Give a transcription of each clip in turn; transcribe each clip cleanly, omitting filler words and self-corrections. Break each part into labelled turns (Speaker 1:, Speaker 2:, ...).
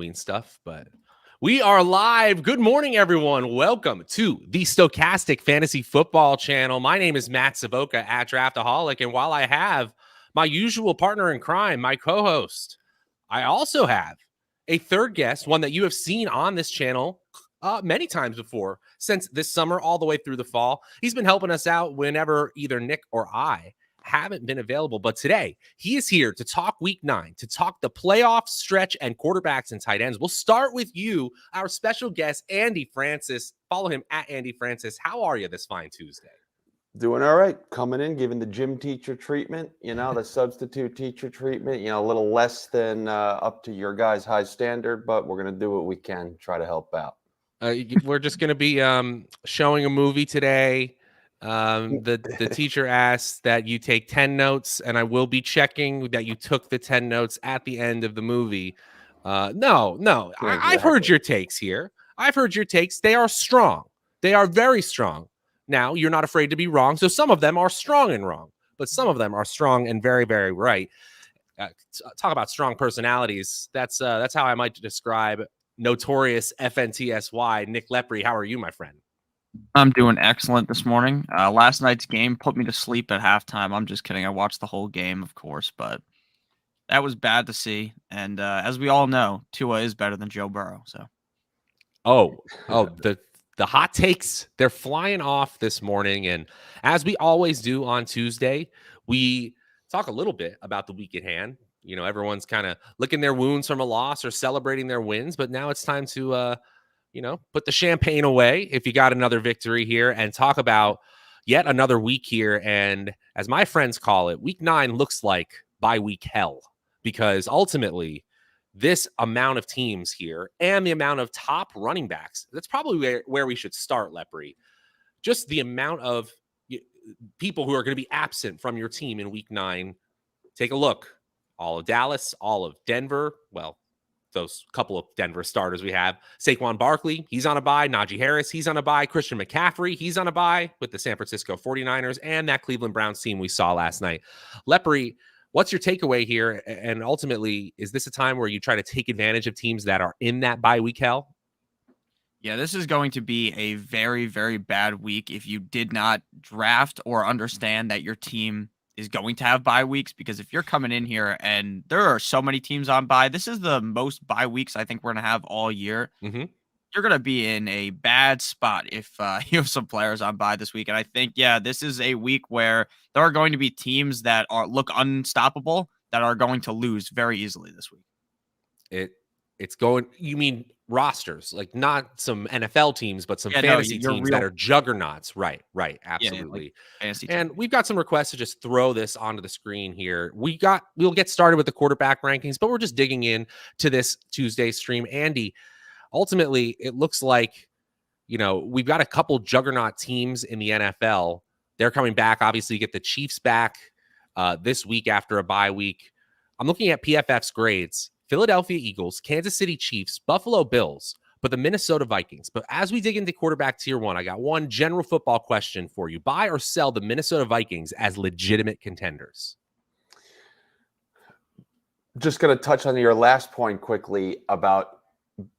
Speaker 1: stuff, but we are live. Good morning, everyone. Welcome to the Stokastic Fantasy Football Channel. My name is Matt Savoca at Draftaholic, and while I have my usual partner in crime, my co-host, I also have a third guest, one that you have seen on this channel many times before, since this summer all the way through the fall. He's been helping us out whenever either Nick or I haven't been available, but today he is here to talk week 9, to talk the playoff stretch and quarterbacks and tight ends. We'll start with you, our special guest, Andy Francess. Follow him at Andy Francess. How are you this fine Tuesday?
Speaker 2: Doing all right. Coming in, giving the gym teacher treatment, the substitute teacher treatment, a little less than up to your guys' high standard, but we're going to do what we can, try to help out.
Speaker 1: We're just going to be showing a movie today. The teacher asked that you take 10 notes, and I will be checking that you took the 10 notes at the end of the movie. No, exactly. I've heard your takes here. I've heard your takes. They are strong. They are very strong. Now, you're not afraid to be wrong. So some of them are strong and wrong, but some of them are strong and very, very right. Talk about strong personalities. That's how I might describe Notorious FNTSY. Nick Lepri, how are you, my friend?
Speaker 3: I'm doing excellent this morning. Last night's game put me to sleep at halftime. I'm just kidding. I watched the whole game, of course, but that was bad to see. And as we all know, Tua is better than Joe Burrow. So,
Speaker 1: the hot takes, they're flying off this morning. And as we always do on Tuesday, we talk a little bit about the week at hand. Everyone's kind of licking their wounds from a loss or celebrating their wins, but now it's time to put the champagne away if you got another victory here and talk about yet another week here. And as my friends call it, week 9 looks like bye week hell, because ultimately this amount of teams here and the amount of top running backs, that's probably where we should start, Lepri. Just the amount of people who are going to be absent from your team in week 9. Take a look. All of Dallas, all of Denver. Well, those couple of Denver starters we have. Saquon Barkley, he's on a bye. Najee Harris, he's on a bye. Christian McCaffrey, he's on a bye with the San Francisco 49ers and that Cleveland Browns team we saw last night. Lepri, what's your takeaway here? And ultimately, is this a time where you try to take advantage of teams that are in that bye week hell?
Speaker 3: Yeah, this is going to be a very, very bad week if you did not draft or understand that your team is going to have bye weeks, because if you're coming in here and there are so many teams on bye, this is the most bye weeks I think we're going to have all year.
Speaker 1: Mm-hmm.
Speaker 3: You're going to be in a bad spot if you have some players on bye this week. And I think, this is a week where there are going to be teams that look unstoppable that are going to lose very easily this week.
Speaker 1: It's going, you mean rosters, like not some NFL teams, but some fantasy teams that are juggernauts. Right. Absolutely. And we've got some requests to just throw this onto the screen here. We'll get started with the quarterback rankings, but we're just digging in to this Tuesday stream. Andy, ultimately, it looks like, we've got a couple juggernaut teams in the NFL. They're coming back. Obviously, you get the Chiefs back this week after a bye week. I'm looking at PFF's grades. Philadelphia Eagles, Kansas City Chiefs, Buffalo Bills, but the Minnesota Vikings. But as we dig into quarterback tier 1, I got one general football question for you. Buy or sell the Minnesota Vikings as legitimate contenders?
Speaker 2: Just going to touch on your last point quickly about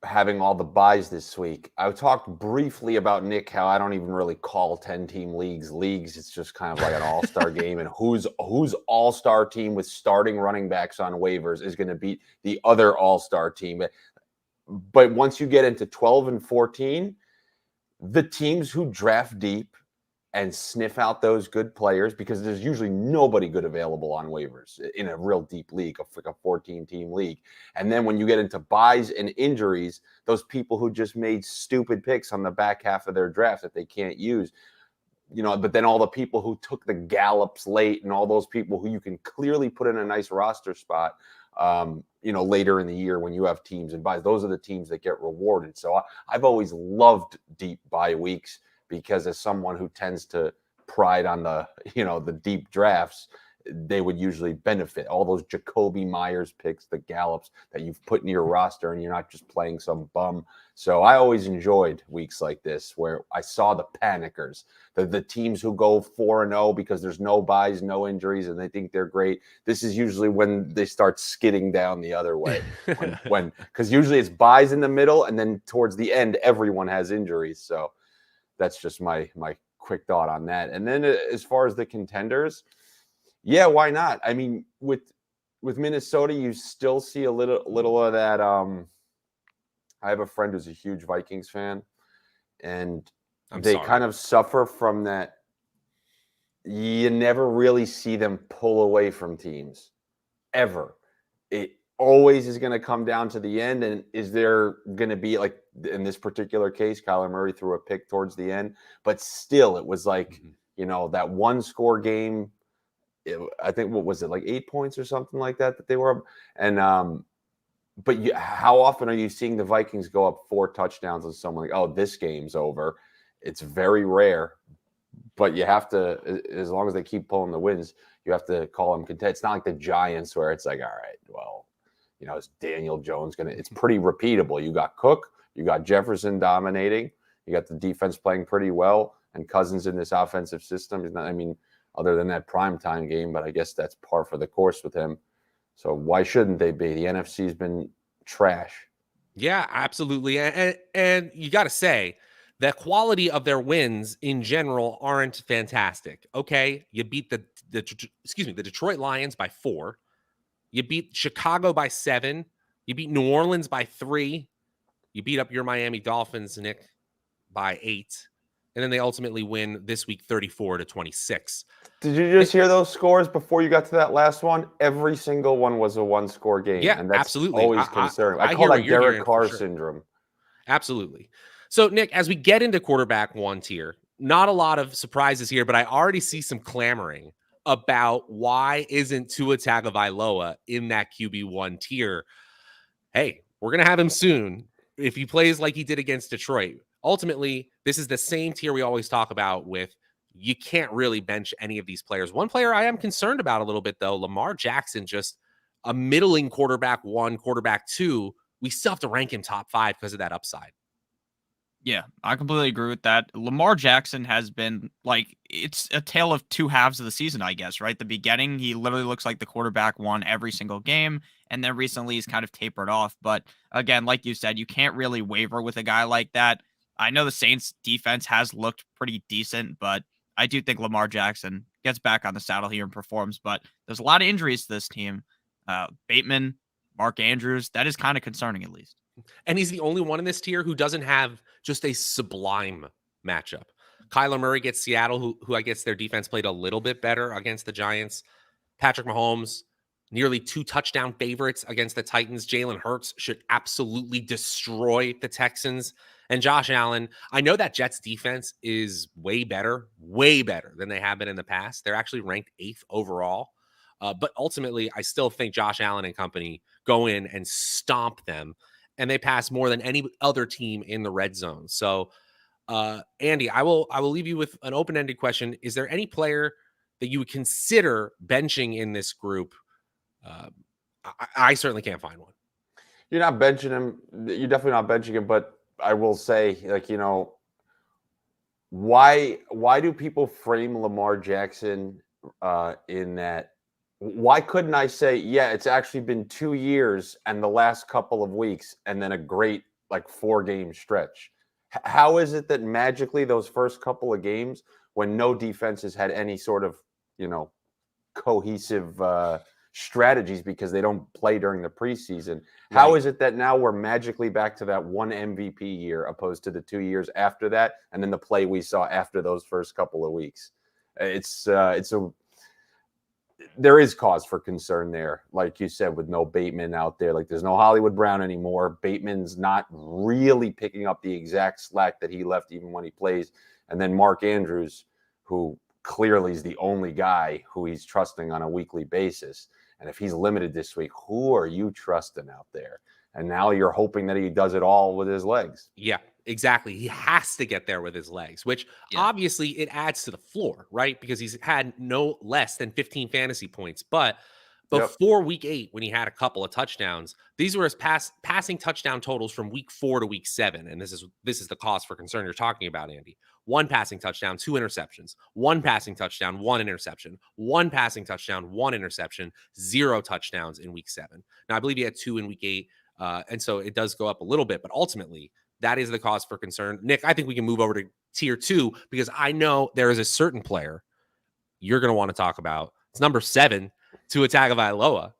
Speaker 2: having all the buys this week. I talked briefly about, Nick, how I don't even really call 10-team leagues. It's just kind of like an all-star game, and whose all-star team with starting running backs on waivers is going to beat the other all-star team. But once you get into 12 and 14, the teams who draft deep and sniff out those good players, because there's usually nobody good available on waivers in a real deep league, like a 14-team league. And then when you get into buys and injuries, those people who just made stupid picks on the back half of their draft that they can't use, but then all the people who took the Gallups late and all those people who you can clearly put in a nice roster spot, later in the year when you have teams and buys, those are the teams that get rewarded. So I've always loved deep bye weeks, because as someone who tends to pride on the deep drafts, they would usually benefit. All those Jacoby Myers picks, the Gallups that you've put in your roster, and you're not just playing some bum. So I always enjoyed weeks like this where I saw the panickers, the teams who go 4-0 because there's no buys, no injuries, and they think they're great. This is usually when they start skidding down the other way. when because usually it's buys in the middle, and then towards the end, everyone has injuries. So that's just my quick thought on that. And then as far as the contenders, yeah, why not? I mean, with Minnesota, you still see a little of that. I have a friend who's a huge Vikings fan, and they kind of suffer from that. You never really see them pull away from teams, ever. It always is going to come down to the end. And is there going to be, like in this particular case, Kyler Murray threw a pick towards the end, but still it was like, that one score game. I think, what was it, like 8 points or something like that they were up. And but how often are you seeing the Vikings go up 4 touchdowns on someone like, oh, this game's over? It's very rare, but you have to, as long as they keep pulling the wins, you have to call them content. It's not like the Giants where it's like, all right, well, is Daniel Jones it's pretty repeatable. You got Cook, you got Jefferson dominating, you got the defense playing pretty well, and Cousins in this offensive system is not, other than that primetime game, but I guess that's par for the course with him. So why shouldn't they be? The NFC's been trash.
Speaker 1: Yeah, absolutely. And you got to say, the quality of their wins in general aren't fantastic. Okay, you beat the Detroit Lions by 4. You beat Chicago by 7. You beat New Orleans by 3. You beat up your Miami Dolphins, Nick, by 8. And then they ultimately win this week 34-26.
Speaker 2: Did you just hear those scores before you got to that last one? Every single one was a 1-score game.
Speaker 1: Yeah,
Speaker 2: and that's
Speaker 1: absolutely.
Speaker 2: Always concerning. I call that Derek Carr syndrome.
Speaker 1: Absolutely. So, Nick, as we get into quarterback 1 tier, not a lot of surprises here, but I already see some clamoring about why isn't Tua Tagovailoa in that QB1 tier. Hey, we're going to have him soon if he plays like he did against Detroit. Ultimately, this is the same tier we always talk about with you can't really bench any of these players. One player I am concerned about a little bit, though, Lamar Jackson, just a middling quarterback 1, quarterback 2. We still have to rank him top 5 because of that upside.
Speaker 3: Yeah, I completely agree with that. Lamar Jackson has been it's a tale of 2 halves of the season, I guess, right? The beginning, he literally looks like the quarterback 1 every single game. And then recently he's kind of tapered off. But again, like you said, you can't really waver with a guy like that. I know the Saints defense has looked pretty decent, but I do think Lamar Jackson gets back on the saddle here and performs. But there's a lot of injuries to this team. Bateman, Mark Andrews, that is kind of concerning at least.
Speaker 1: And he's the only one in this tier who doesn't have just a sublime matchup. Kyler Murray gets Seattle, who I guess their defense played a little bit better against the Giants. Patrick Mahomes, nearly 2 touchdown favorites against the Titans. Jalen Hurts should absolutely destroy the Texans. And Josh Allen, I know that Jets defense is way better than they have been in the past. They're actually ranked 8th overall. But ultimately, I still think Josh Allen and company go in and stomp them. And they pass more than any other team in the red zone. So, Andy, I will leave you with an open-ended question. Is there any player that you would consider benching in this group? I certainly can't find one.
Speaker 2: You're not benching him. You're definitely not benching him. But I will say, why do people frame Lamar Jackson in that? Why couldn't I say, yeah, it's actually been 2 years and the last couple of weeks and then a great 4-game stretch? How is it that magically those first couple of games, when no defenses had any sort of, cohesive strategies because they don't play during the preseason, how is it that now we're magically back to that 1 MVP year opposed to the 2 years after that and then the play we saw after those first couple of weeks? There is cause for concern there, like you said, with no Bateman out there. There's no Hollywood Brown anymore. Bateman's not really picking up the exact slack that he left even when he plays. And then Mark Andrews, who clearly is the only guy who he's trusting on a weekly basis. And if he's limited this week, who are you trusting out there? And now you're hoping that he does it all with his legs.
Speaker 1: Yeah, Exactly. He has to get there with his legs, which
Speaker 3: Yeah.
Speaker 1: obviously it adds to the floor, right? Because he's had no less than 15 fantasy points. But
Speaker 2: Yep.
Speaker 1: before week 8, when he had a couple of touchdowns, these were his passing touchdown totals from week 4 to week 7. And this is the cause for concern you're talking about, Andy. 1 passing touchdown, 2 interceptions. 1 passing touchdown, 1 interception. 1 passing touchdown, 1 interception. 0 touchdowns in week 7. Now I believe he had 2 in week 8. And so it does go up a little bit, but ultimately that is the cause for concern. Nick, I think we can move over to tier 2 because I know there is a certain player you're going to want to talk about. It's number 7, Tua Tagovailoa.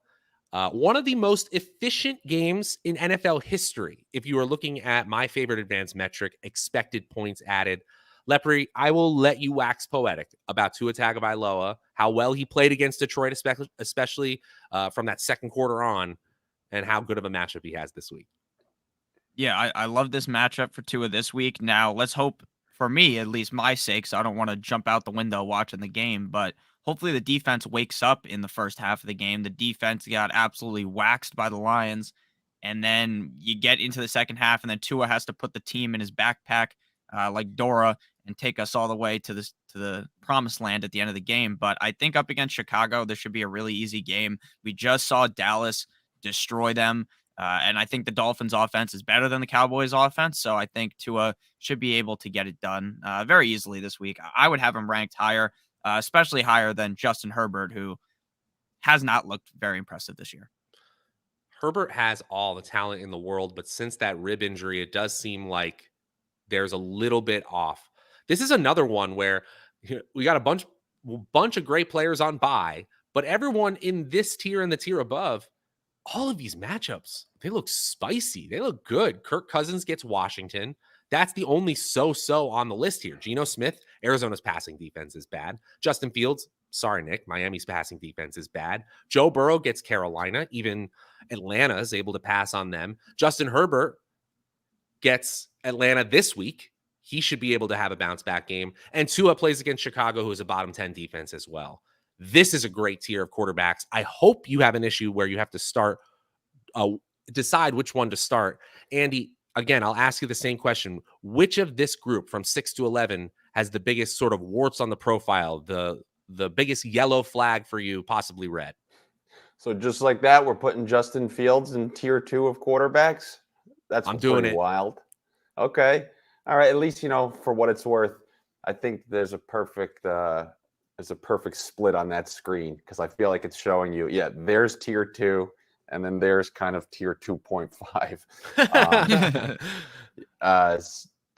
Speaker 1: One of the most efficient games in NFL history. If you are looking at my favorite advanced metric, expected points added. Lepri, I will let you wax poetic about Tua Tagovailoa, how well he played against Detroit, especially from that second quarter on, and how good of a matchup he has this week.
Speaker 3: Yeah, I love this matchup for Tua this week. Now, let's hope, for me, at least my sake, so I don't want to jump out the window watching the game, but hopefully the defense wakes up in the first half of the game. The defense got absolutely waxed by the Lions, and then you get into the second half, and then Tua has to put the team in his backpack like Dora and take us all the way to the promised land at the end of the game. But I think up against Chicago, this should be a really easy game. We just saw Dallas destroy them. And I think the Dolphins offense is better than the Cowboys offense. So I think Tua should be able to get it done very easily this week. I would have him ranked higher, especially higher than Justin Herbert, who has not looked very impressive this year.
Speaker 1: Herbert has all the talent in the world, but since that rib injury, it does seem like there's a little bit off. This is another one where we got a bunch of great players on bye, but everyone in this tier and the tier above, all of these matchups, they look spicy. They look good. Kirk Cousins gets Washington. That's the only so-so on the list here. Geno Smith, Arizona's passing defense is bad. Justin Fields, sorry, Nick, Miami's passing defense is bad. Joe Burrow gets Carolina. Even Atlanta is able to pass on them. Justin Herbert gets Atlanta this week. He should be able to have a bounce back game. And Tua plays against Chicago, who is a bottom 10 defense as well. This is a great tier of quarterbacks. I hope you have an issue where you have to decide which one to start. Andy, again, I'll ask you the same question. Which of this group from 6 to 11 has the biggest sort of warts on the profile, the biggest yellow flag for you, possibly red?
Speaker 2: So just like that, we're putting Justin Fields in tier 2 of quarterbacks. I'm doing it. Wild. Okay. All right. At least, for what it's worth, I think there's a perfect split on that screen because I feel like it's showing you, there's tier 2 and then there's kind of tier 2.5.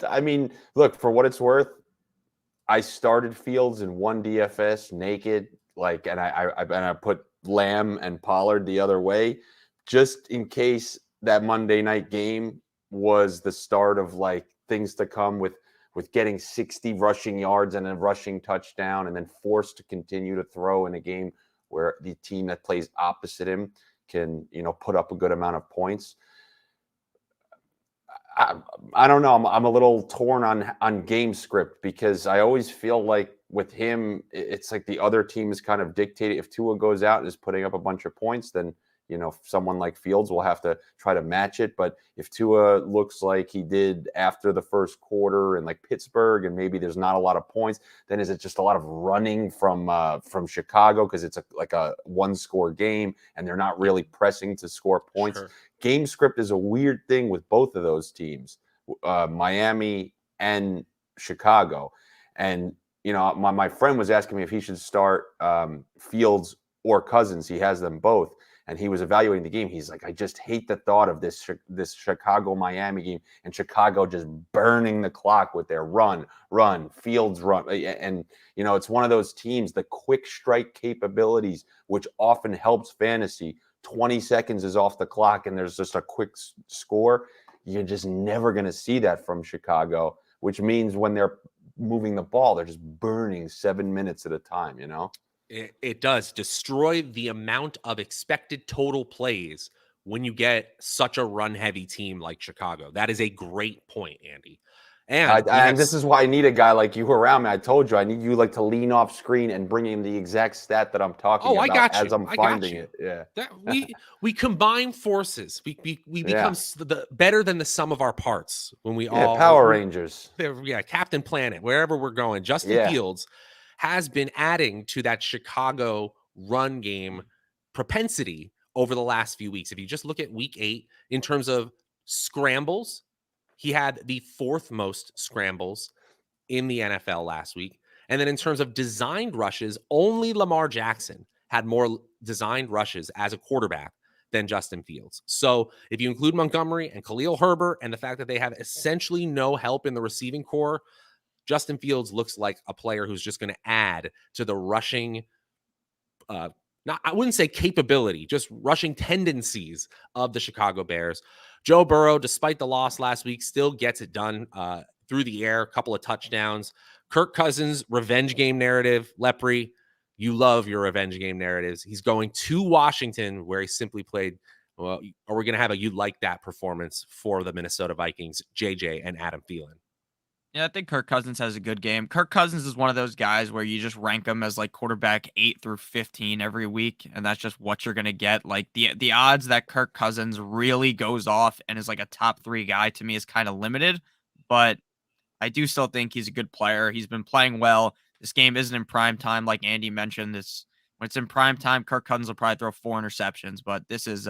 Speaker 2: I mean, look, for what it's worth, I started Fields in 1 DFS naked, and I put Lamb and Pollard the other way just in case that Monday night game was the start of things to come with getting 60 rushing yards and a rushing touchdown and then forced to continue to throw in a game where the team that plays opposite him can, put up a good amount of points. I don't know. I'm a little torn on game script because I always feel like with him, it's like the other team is kind of dictated. If Tua goes out and is putting up a bunch of points, then someone like Fields will have to try to match it. But if Tua looks like he did after the first quarter in Pittsburgh, and maybe there's not a lot of points, then is it just a lot of running from Chicago because it's a 1-score game and they're not really pressing to score points? Sure. Game script is a weird thing with both of those teams, Miami and Chicago. And my friend was asking me if he should start Fields or Cousins. He has them both. And he was evaluating the game. He's like, I just hate the thought of this Chicago-Miami game and Chicago just burning the clock with their run, Fields run. And, it's one of those teams, the quick strike capabilities, which often helps fantasy. 20 seconds is off the clock and there's just a quick score. You're just never going to see that from Chicago, which means when they're moving the ball, they're just burning 7 minutes at a time,
Speaker 1: It does destroy the amount of expected total plays when you get such a run-heavy team like Chicago. That is a great point, Andy. And
Speaker 2: and this is why I need a guy like you around me. I told you I need you to lean off screen and bring in the exact stat that I'm talking about
Speaker 1: I got
Speaker 2: as
Speaker 1: you.
Speaker 2: I'm finding it. Yeah.
Speaker 1: That we combine forces. We become
Speaker 2: Yeah.
Speaker 1: the better than the sum of our parts when we all
Speaker 2: Power Rangers.
Speaker 1: Captain Planet, wherever we're going. Justin Fields has been adding to that Chicago run game propensity over the last few weeks. If you just look at week 8 in terms of scrambles, he had the 4th most scrambles in the NFL last week. And then in terms of designed rushes, only Lamar Jackson had more designed rushes as a quarterback than Justin Fields. So if you include Montgomery and Khalil Herbert and the fact that they have essentially no help in the receiving core, Justin Fields looks like a player who's just going to add to the rushing, I wouldn't say capability, just rushing tendencies of the Chicago Bears. Joe Burrow, despite the loss last week, still gets it done through the air, a couple of touchdowns. Kirk Cousins, revenge game narrative. Lepri, you love your revenge game narratives. He's going to Washington, where he simply played. Well, are we going to have a you like that performance for the Minnesota Vikings, JJ and Adam Thielen?
Speaker 3: Yeah, I think Kirk Cousins has a good game. Kirk Cousins is one of those guys where you just rank him as like quarterback 8 through 15 every week, and that's just what you're gonna get. Like the odds that Kirk Cousins really goes off and is like a top 3 guy to me is kind of limited, but I do still think he's a good player. He's been playing well. This game isn't in prime time, like Andy mentioned. This when it's in prime time, Kirk Cousins will probably throw 4 interceptions, but this is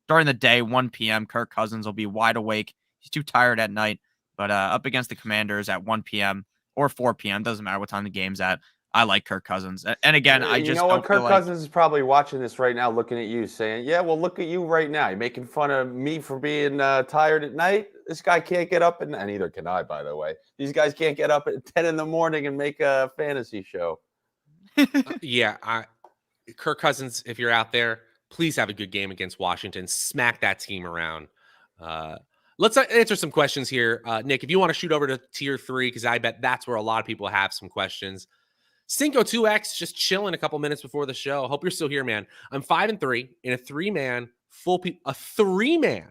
Speaker 3: during the day, 1 p.m. Kirk Cousins will be wide awake. He's too tired at night. But up against the Commanders at 1 p.m. or 4 p.m., doesn't matter what time the game's at. I like Kirk Cousins. And again, I just don't
Speaker 2: Kirk
Speaker 3: feel
Speaker 2: Cousins is probably watching this right now, looking at you, saying, "Yeah, well, look at you right now. You're making fun of me for being tired at night. This guy can't get up, and neither can I, by the way. These guys can't get up at 10 in the morning and make a fantasy show."
Speaker 1: Kirk Cousins, if you're out there, please have a good game against Washington. Smack that team around. Let's answer some questions here. Nick, if you want to shoot over to tier 3, because I bet that's where a lot of people have some questions. Cinco 2X just chilling a couple minutes before the show. Hope you're still here, man. I'm 5-3 in a 3-man full PPR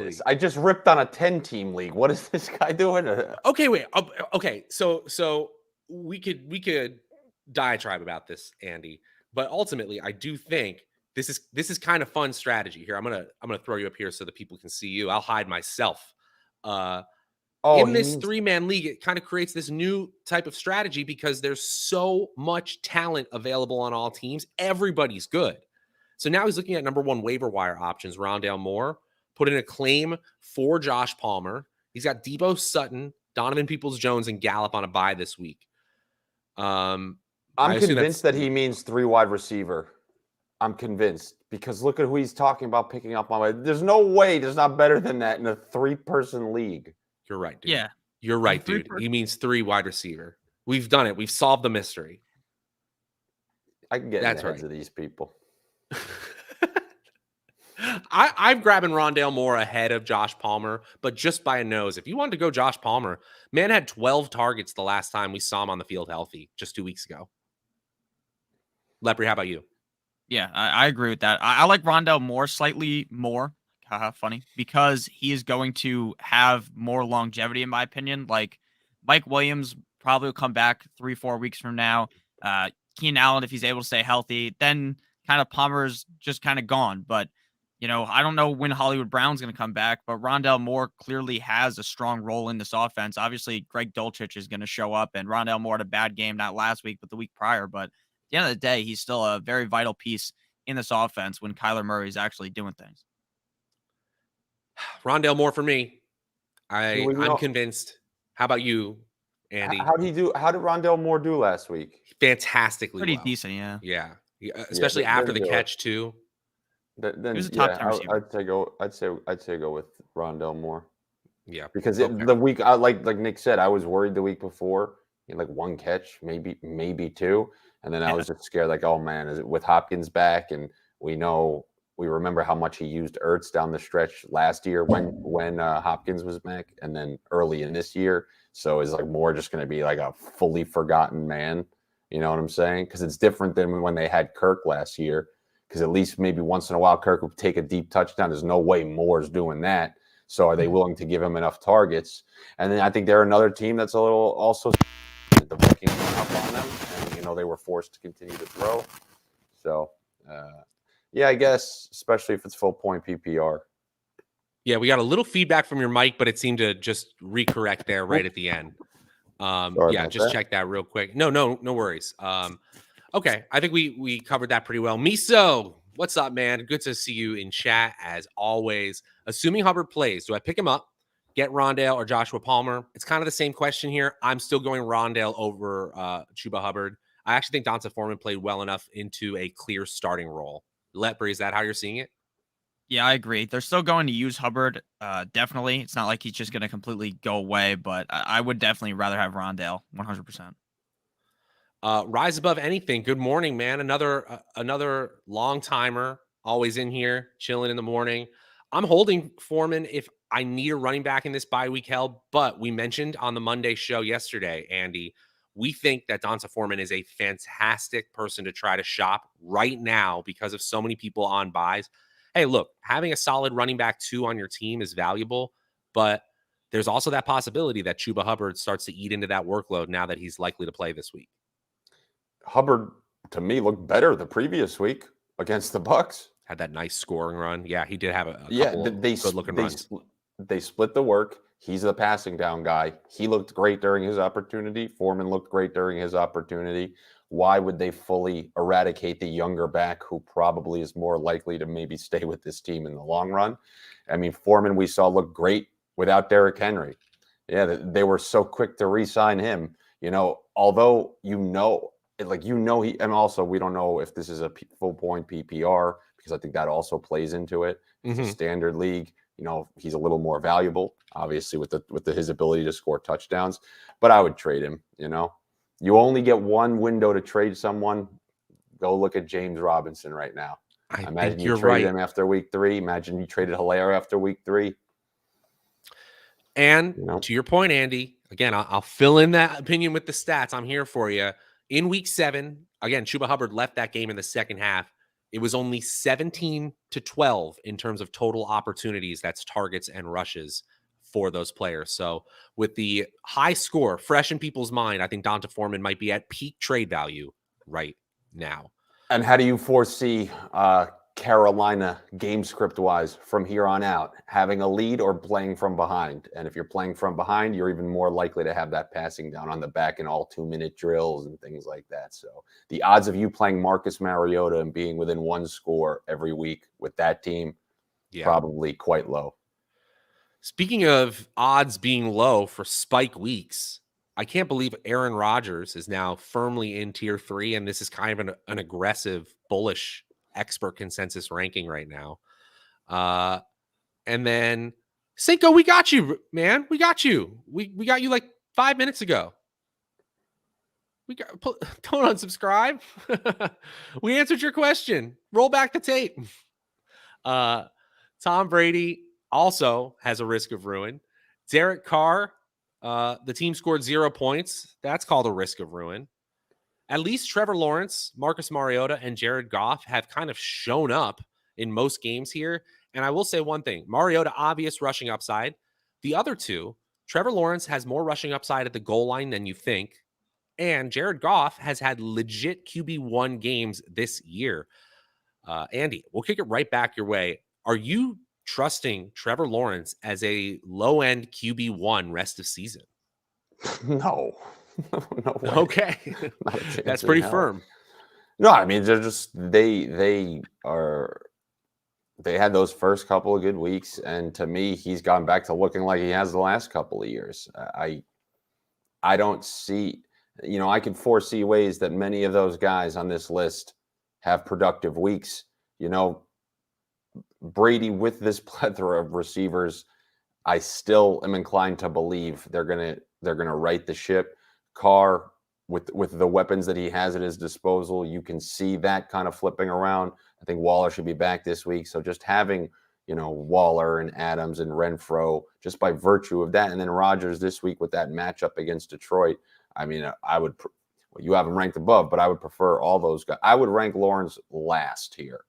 Speaker 1: league.
Speaker 2: I just ripped on a 10-team league. What is this guy doing?
Speaker 1: Okay, wait. Okay, so we could diatribe about this, Andy, but ultimately, I do think this is kind of fun strategy here. I'm gonna throw you up here so that people can see you. I'll hide myself. In this 3-man league, it kind of creates this new type of strategy because there's so much talent available on all teams. Everybody's good. So now he's looking at number 1 waiver wire options. Rondale Moore put in a claim for Josh Palmer. He's got Debo Sutton, Donovan Peoples-Jones, and Gallup on a bye this week.
Speaker 2: I'm convinced that he means 3 wide receiver. I'm convinced because look at who he's talking about picking up on. There's no way there's not better than that in a 3-person league.
Speaker 1: You're right, dude.
Speaker 3: Yeah.
Speaker 1: You're right, dude. He means 3 wide receiver. We've done it. We've solved the mystery.
Speaker 2: I can get in the heads of these people.
Speaker 1: I'm grabbing Rondale Moore ahead of Josh Palmer, but just by a nose. If you wanted to go Josh Palmer, man had 12 targets the last time we saw him on the field healthy, just 2 weeks ago. Lepri, how about you?
Speaker 3: Yeah, I agree with that. I like Rondale Moore slightly more. Funny, because he is going to have more longevity, in my opinion. Like Mike Williams probably will come back 3-4 weeks from now. Keenan Allen, if he's able to stay healthy, then kind of Palmer's just kind of gone. But I don't know when Hollywood Brown's going to come back, but Rondale Moore clearly has a strong role in this offense. Obviously, Greg Dulcich is going to show up, and Rondale Moore had a bad game, not last week, but the week prior. But at the end of the day, he's still a very vital piece in this offense when Kyler Murray is actually doing things.
Speaker 1: Rondale Moore for me. I'm convinced. How about you, Andy?
Speaker 2: How did Rondale Moore do last week?
Speaker 1: Fantastically,
Speaker 3: pretty decent, yeah.
Speaker 1: Yeah, especially after the catch too.
Speaker 2: Then
Speaker 3: he was a top 10 receiver.
Speaker 2: I'd say go with Rondale Moore.
Speaker 1: Yeah,
Speaker 2: because the week, like Nick said, I was worried the week before. He had like 1 catch, maybe 2, and then I was just scared. Like, oh man, is it with Hopkins back? And we remember how much he used Ertz down the stretch last year when Hopkins was back, and then early in this year. So is like Moore just going to be like a fully forgotten man? You know what I'm saying? Because it's different than when they had Kirk last year. Because at least maybe once in a while Kirk would take a deep touchdown. There's no way Moore's doing that. So are they willing to give him enough targets? And then I think they're another team that's a little also the Vikings went up on them, and they were forced to continue to throw. So yeah, I guess especially if it's full point PPR.
Speaker 1: Yeah, we got a little feedback from your mic, but it seemed to just recorrect there right at the end. Yeah, just check that real quick. No worries. Okay, I think we covered that pretty well. Miso, what's up, man? Good to see you in chat as always. Assuming Hubbard plays, do I pick him up, get Rondale or Joshua Palmer? It's kind of the same question here. I'm still going Rondale over Chuba Hubbard. I actually think Donta Foreman played well enough into a clear starting role. Lepri, is that how you're seeing it?
Speaker 3: Yeah, I agree. They're still going to use Hubbard. Definitely. It's not like he's just going to completely go away, but I would definitely rather have Rondale 100%.
Speaker 1: Rise above anything. Good morning, man. Another long timer, always in here, chilling in the morning. I'm holding Foreman if I need a running back in this bye week hell, but we mentioned on the Monday show yesterday, Andy, we think that Donta Foreman is a fantastic person to try to shop right now because of so many people on buys. Hey, look, having a solid running back 2 on your team is valuable, but there's also that possibility that Chuba Hubbard starts to eat into that workload now that he's likely to play this week.
Speaker 2: Hubbard, to me, looked better the previous week against the Bucs.
Speaker 1: Had that nice scoring run. Yeah, he did have a couple good-looking runs.
Speaker 2: They split the work. He's the passing down guy. He looked great during his opportunity. Foreman looked great during his opportunity. Why would they fully eradicate the younger back who probably is more likely to maybe stay with this team in the long run? I mean, Foreman we saw look great without Derrick Henry. Yeah, they were so quick to re-sign him. Although he, and also we don't know if this is a full point PPR because I think that also plays into it. It's a standard league. He's a little more valuable, obviously, with his ability to score touchdowns. But I would trade him. You only get one window to trade someone. Go look at James Robinson right now.
Speaker 1: I
Speaker 2: imagine
Speaker 1: you
Speaker 2: traded him after week 3. Imagine you traded Hilaire after week 3.
Speaker 1: And to your point, Andy, again, I'll fill in that opinion with the stats. I'm here for you. In week 7, again, Chuba Hubbard left that game in the second half. It was only 17-12 in terms of total opportunities. That's targets and rushes for those players. So with the high score fresh in people's mind, I think Donta Foreman might be at peak trade value right now.
Speaker 2: And how do you foresee Carolina game script wise from here on out, having a lead or playing from behind? And if you're playing from behind, you're even more likely to have that passing down on the back in all 2-minute drills and things like that. So the odds of you playing Marcus Mariota and being within 1 score every week with that team, probably quite low.
Speaker 1: Speaking of odds being low for spike weeks, I can't believe Aaron Rodgers is now firmly in tier 3, and this is kind of an aggressive, bullish expert consensus ranking right now. And then Cinco, we got you, man. We got you. We got you like 5 minutes ago. Don't unsubscribe. We answered your question. Roll back the tape. Tom Brady also has a risk of ruin. Derek Carr, the team scored 0 points. That's called a risk of ruin. At least Trevor Lawrence, Marcus Mariota, and Jared Goff have kind of shown up in most games here. And I will say one thing. Mariota, obvious rushing upside. The other two, Trevor Lawrence has more rushing upside at the goal line than you think. And Jared Goff has had legit QB1 games this year. Andy, we'll kick it right back your way. Are you trusting Trevor Lawrence as a low-end QB1 rest of season?
Speaker 2: No. No way.
Speaker 1: Okay. That's pretty firm.
Speaker 2: No, I mean, they're just they had those first couple of good weeks, and to me, he's gone back to looking like he has the last couple of years. I don't see, I can foresee ways that many of those guys on this list have productive weeks. Brady with this plethora of receivers, I still am inclined to believe they're gonna right the ship. Carr, with the weapons that he has at his disposal, you can see that kind of flipping around. I think Waller should be back this week. So just having, Waller and Adams and Renfro, just by virtue of that, and then Rodgers this week with that matchup against Detroit. I mean, you have him ranked above, but I would prefer all those guys. I would rank Lawrence last here.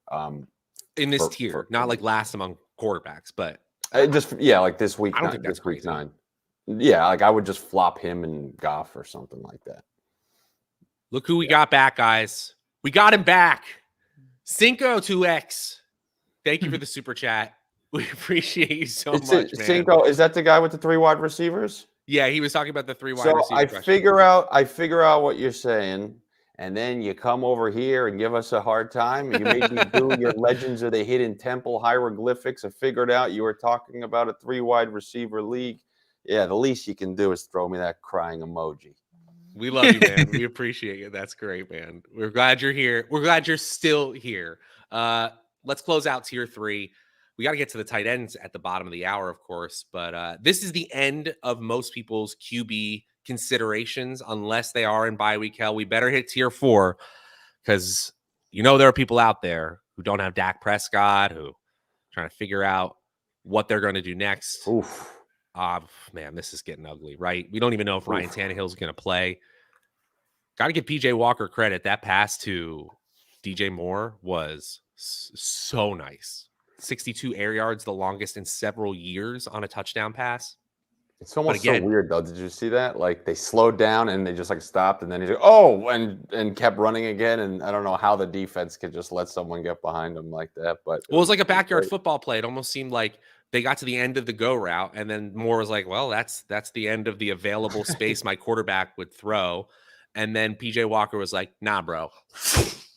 Speaker 1: In this tier, not like last among quarterbacks, but
Speaker 2: Like this week.
Speaker 1: I don't think that's
Speaker 2: this week
Speaker 1: crazy.
Speaker 2: 9. Yeah, like I would just flop him and Goff or something like that.
Speaker 1: Look who we got back, guys. We got him back. Cinco 2X. Thank you for the super chat. We appreciate you so much, man.
Speaker 2: Cinco, is that the guy with the 3 wide receivers?
Speaker 1: Yeah, he was talking about the 3 wide
Speaker 2: So
Speaker 1: receiver
Speaker 2: I
Speaker 1: question.
Speaker 2: figure out what you're saying, and then you come over here and give us a hard time. You made me do your Legends of the Hidden Temple hieroglyphics. I figured out you were talking about a 3 wide receiver league. Yeah, the least you can do is throw me that crying emoji.
Speaker 1: We love you, man. We appreciate you. That's great, man. We're glad you're here. We're glad you're still here. Let's close out tier 3. We got to get to the tight ends at the bottom of the hour, of course. But this is the end of most people's QB considerations, unless they are in bye week hell. We better hit tier 4 because there are people out there who don't have Dak Prescott, who are trying to figure out what they're going to do next.
Speaker 2: Oof.
Speaker 1: Man, this is getting ugly, right? We don't even know if Ryan Tannehill's going to play. Got to give PJ Walker credit. That pass to DJ Moore was so nice. 62 air yards, the longest in several years on a touchdown pass.
Speaker 2: It's almost so weird, though. Did you see that? Like they slowed down and they just like stopped, and then he's like, and kept running again. And I don't know how the defense could just let someone get behind him like that. But
Speaker 1: it was like a backyard football play. It almost seemed like they got to the end of the go route, and then Moore was like, well, that's the end of the available space my quarterback would throw. And then PJ Walker was like, nah, bro.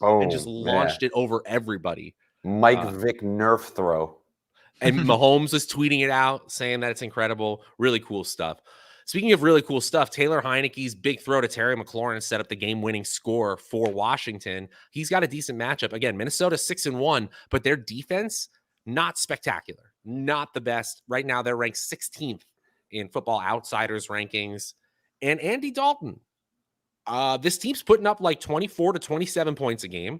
Speaker 1: And just launched it over everybody.
Speaker 2: Mike Vick Nerf throw.
Speaker 1: And Mahomes was tweeting it out, saying that it's incredible. Really cool stuff. Speaking of really cool stuff, Taylor Heineke's big throw to Terry McLaurin set up the game-winning score for Washington. He's got a decent matchup. Again, Minnesota 6-1, but their defense, not spectacular. Not the best. Right now, they're ranked 16th in Football Outsiders rankings. And Andy Dalton. This team's putting up like 24 to 27 points a game.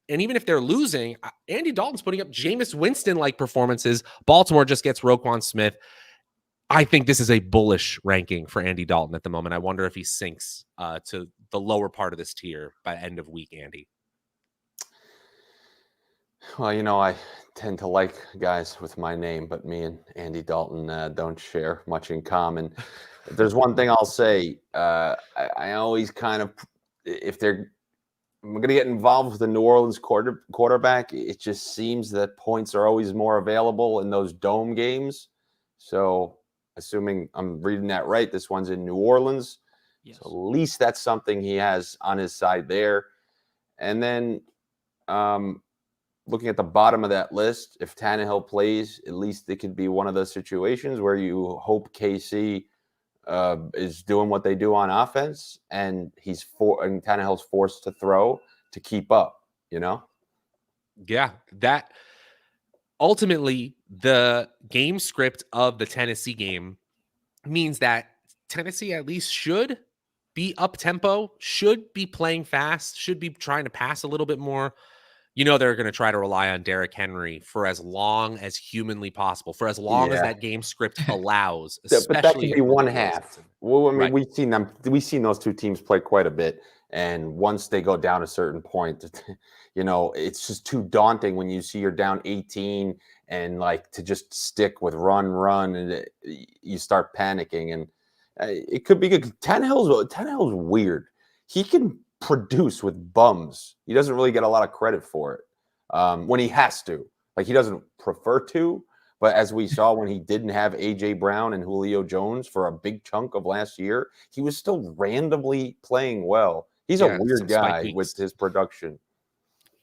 Speaker 1: And even if they're losing, Andy Dalton's putting up Jameis Winston-like performances. Baltimore just gets Roquan Smith. I think this is a bullish ranking for Andy Dalton at the moment. I wonder if he sinks to the lower part of this tier by end of week, Andy.
Speaker 2: Well, I tend to like guys with my name, but me and Andy Dalton don't share much in common. If there's one thing I'll say, I always kind of, I'm going to get involved with the New Orleans quarterback. It just seems that points are always more available in those dome games. So, assuming I'm reading that right, this one's in New Orleans. Yes. So at least that's something he has on his side there. And then looking at the bottom of that list, if Tannehill plays, at least it could be one of those situations where you hope KC is doing what they do on offense, and and Tannehill's forced to throw to keep up,
Speaker 1: Yeah, that ultimately the game script of the Tennessee game means that Tennessee at least should be up tempo, should be playing fast, should be trying to pass a little bit more. They're going to try to rely on Derrick Henry for as long as humanly possible, for as long as that game script allows.
Speaker 2: But that could be one half. Well, I mean, we've seen those two teams play quite a bit, and once they go down a certain point, it's just too daunting when you see you're down 18 and like to just stick with run, and you start panicking, and it could be good. Tannehill's weird. He can produce with bums. He doesn't really get a lot of credit for it when he has to. Like, he doesn't prefer to, but as we saw when he didn't have A.J. Brown and Julio Jones for a big chunk of last year, he was still randomly playing well. He's a weird guy with his production.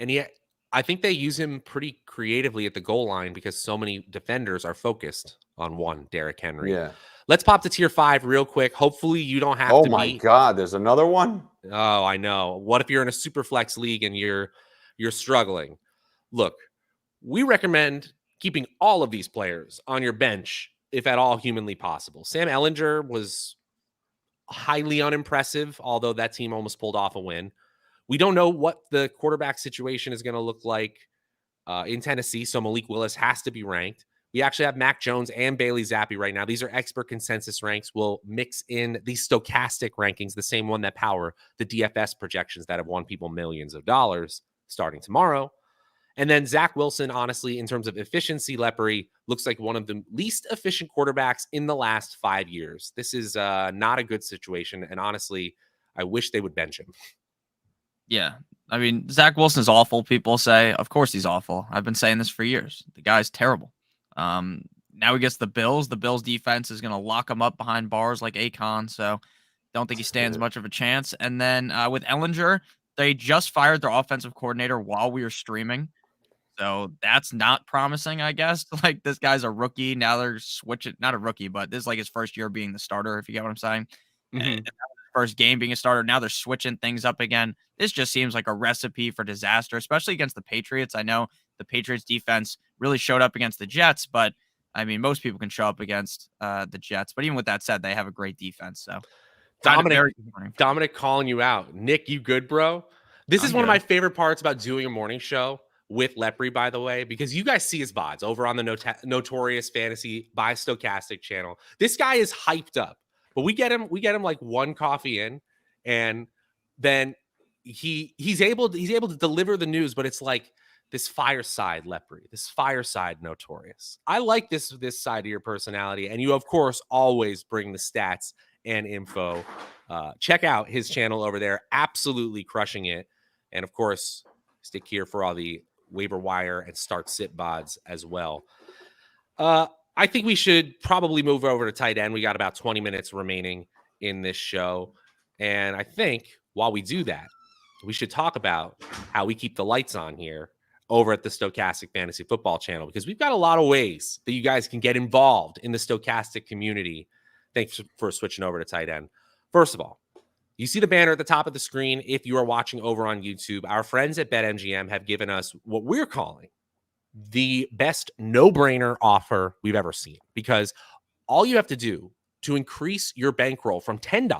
Speaker 1: And yet, I think they use him pretty creatively at the goal line because so many defenders are focused on one, Derrick Henry.
Speaker 2: Yeah.
Speaker 1: Let's pop to tier 5 real quick. Hopefully you don't have to
Speaker 2: Oh my God, there's another one?
Speaker 1: Oh, I know. What if you're in a super flex league and you're struggling? Look, we recommend keeping all of these players on your bench if at all humanly possible. Sam Ehlinger was highly unimpressive, although that team almost pulled off a win. We don't know what the quarterback situation is going to look like in Tennessee, so Malik Willis has to be ranked. We actually have Mac Jones and Bailey Zappi right now. These are expert consensus ranks. We'll mix in the Stokastic rankings, the same one that power the DFS projections that have won people millions of dollars starting tomorrow. And then Zach Wilson, honestly, in terms of efficiency, Lepri looks like one of the least efficient quarterbacks in the last 5 years. This is not a good situation. And honestly, I wish they would bench him.
Speaker 3: Yeah. I mean, Zach Wilson is awful, people say. Of course he's awful. I've been saying this for years. The guy's terrible. Now he gets the Bills. The Bills defense is going to lock him up behind bars like Akon. So don't think he stands much of a chance. And then with Ellinger, they just fired their offensive coordinator while we were streaming. So that's not promising, I guess. Like, this guy's a rookie. Now they're switching, not a rookie, but this is like his first year being the starter, if you get what I'm saying. And first game being a starter. Now they're switching things up again. This just seems like a recipe for disaster, especially against the Patriots. I know the Patriots defense really showed up against the Jets, but I mean, most people can show up against the Jets. But even with that said, they have a great defense. So
Speaker 1: Dominic calling you out. Nick, you good, bro? This is one of my favorite parts about doing a morning show with Lepri, by the way, because you guys see his VODs over on the Notorious Fantasy by Stokastic channel. This guy is hyped up, but we get him like one coffee in, and then he's able to deliver the news, but it's like this fireside Lepri, this fireside Notorious. I like this side of your personality, and you of course always bring the stats and info. Check out his channel over there, absolutely crushing it. And of course, stick here for all the waiver wire and start sit bods as well. I think we should probably move over to tight end. We got about 20 minutes remaining in this show. And I think while we do that, we should talk about how we keep the lights on here over at the Stokastic Fantasy Football channel, because we've got a lot of ways that you guys can get involved in the Stokastic community. Thanks for switching over to tight end. First of all, you see the banner at the top of the screen. If you are watching over on YouTube, our friends at BetMGM have given us what we're calling the best no-brainer offer we've ever seen, because all you have to do to increase your bankroll from $10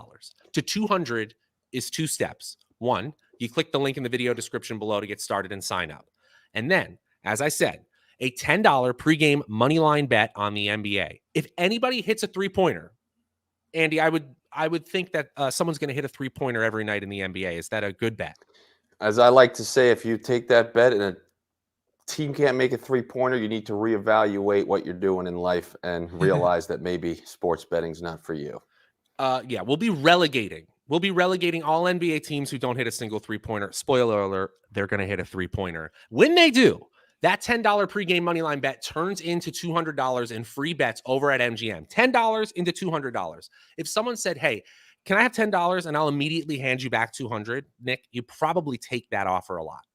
Speaker 1: to $200 is 2 steps. One, you click the link in the video description below to get started and sign up. And then, as I said, a $10 pregame moneyline bet on the NBA. If anybody hits a three-pointer, Andy, I would think that someone's going to hit a three-pointer every night in the NBA. Is that a good bet?
Speaker 2: As I like to say, if you take that bet and a team can't make a three-pointer, you need to reevaluate what you're doing in life and realize that maybe sports betting's not for you.
Speaker 1: Yeah, we'll be relegating all NBA teams who don't hit a single three-pointer. Spoiler alert, they're going to hit a three-pointer. When they do, that $10 pregame moneyline bet turns into $200 in free bets over at MGM. $10 into $200. If someone said, hey, can I have $10 and I'll immediately hand you back $200, Nick, you probably take that offer a lot.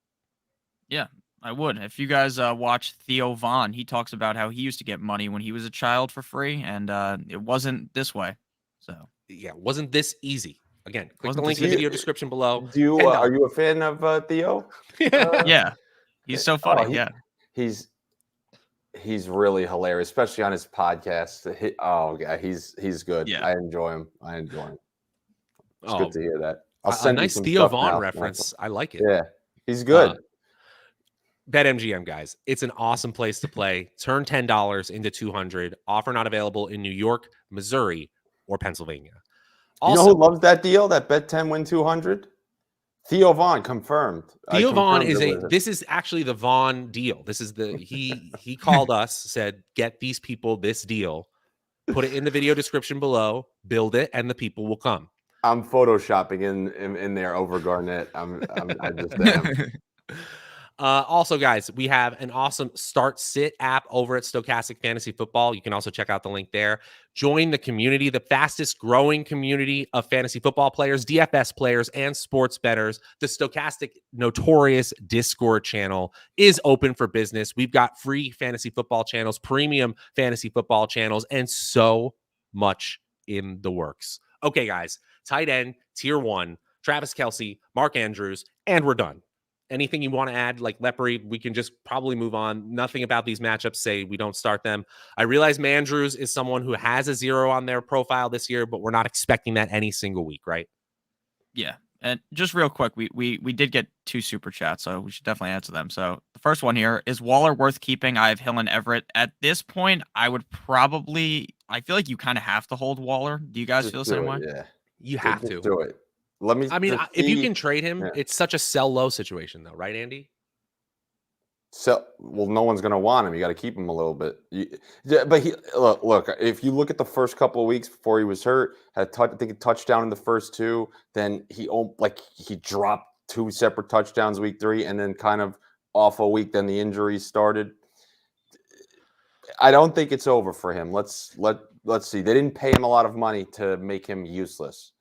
Speaker 3: Yeah, I would. If you guys watch Theo Vaughn, he talks about how he used to get money when he was a child for free, and it wasn't this way. So
Speaker 1: yeah, it wasn't this easy. Again, click the link in the video description below.
Speaker 2: Are you a fan of Theo?
Speaker 3: Yeah. He's so funny.
Speaker 2: He's really hilarious, especially on his podcast. He's good. Yeah. I enjoy him. It's good to hear that. I'll send
Speaker 1: a nice
Speaker 2: you some
Speaker 1: Theo Vaughn
Speaker 2: now.
Speaker 1: reference. I like it.
Speaker 2: Yeah, he's good.
Speaker 1: BetMGM, guys, it's an awesome place to play. Turn $10 into $200. Offer not available in New York, Missouri, or Pennsylvania.
Speaker 2: Also, you know who loves that deal? That bet 10 win 200. Theo Vaughn confirmed.
Speaker 1: Theo Vaughn this is actually the Vaughn deal. This is he called us, said, get these people this deal, put it in the video description below, build it, and the people will come.
Speaker 2: I'm photoshopping in there over Garnett. I just am.
Speaker 1: Also, guys, we have an awesome Start Sit app over at Stokastic Fantasy Football. You can also check out the link there. Join the community, the fastest growing community of fantasy football players, DFS players, and sports bettors. The Stokastic Notorious Discord channel is open for business. We've got free fantasy football channels, premium fantasy football channels, and so much in the works. Okay, guys, tight end, tier 1, Travis Kelce, Mark Andrews, and we're done. Anything you want to add, like Lepri, we can just probably move on. Nothing about these matchups say we don't start them. I realize Mandrews is someone who has a 0 on their profile this year, but we're not expecting that any single week, right?
Speaker 3: Yeah. And just real quick, we did get 2 super chats, so we should definitely answer them. So the first one here, is Waller worth keeping? I have Hill and Everett. At this point, I feel like you kind of have to hold Waller. Do you guys feel the same way?
Speaker 2: Yeah.
Speaker 1: You have to.
Speaker 2: Do it.
Speaker 1: If you can trade him, it's such a sell low situation, though, right, Andy?
Speaker 2: So, well, no one's going to want him. You got to keep him a little bit. But look. If you look at the first couple of weeks before he was hurt, had I think a touchdown in the first two. Then he dropped 2 separate touchdowns week 3, and then kind of off a week. Then the injuries started. I don't think it's over for him. Let's see. They didn't pay him a lot of money to make him useless.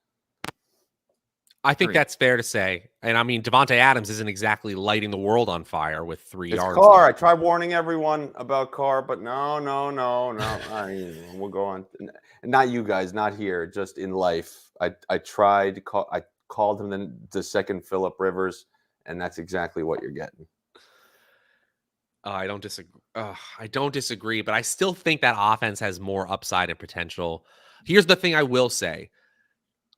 Speaker 1: I think that's fair to say. And I mean, Devontae Adams isn't exactly lighting the world on fire with 3 yards.
Speaker 2: Carr. I tried warning everyone about Carr, but no. We'll go on. Not you guys, not here, just in life. I tried. I called him the second Phillip Rivers, and that's exactly what you're getting.
Speaker 1: I don't disagree, but I still think that offense has more upside and potential. Here's the thing I will say.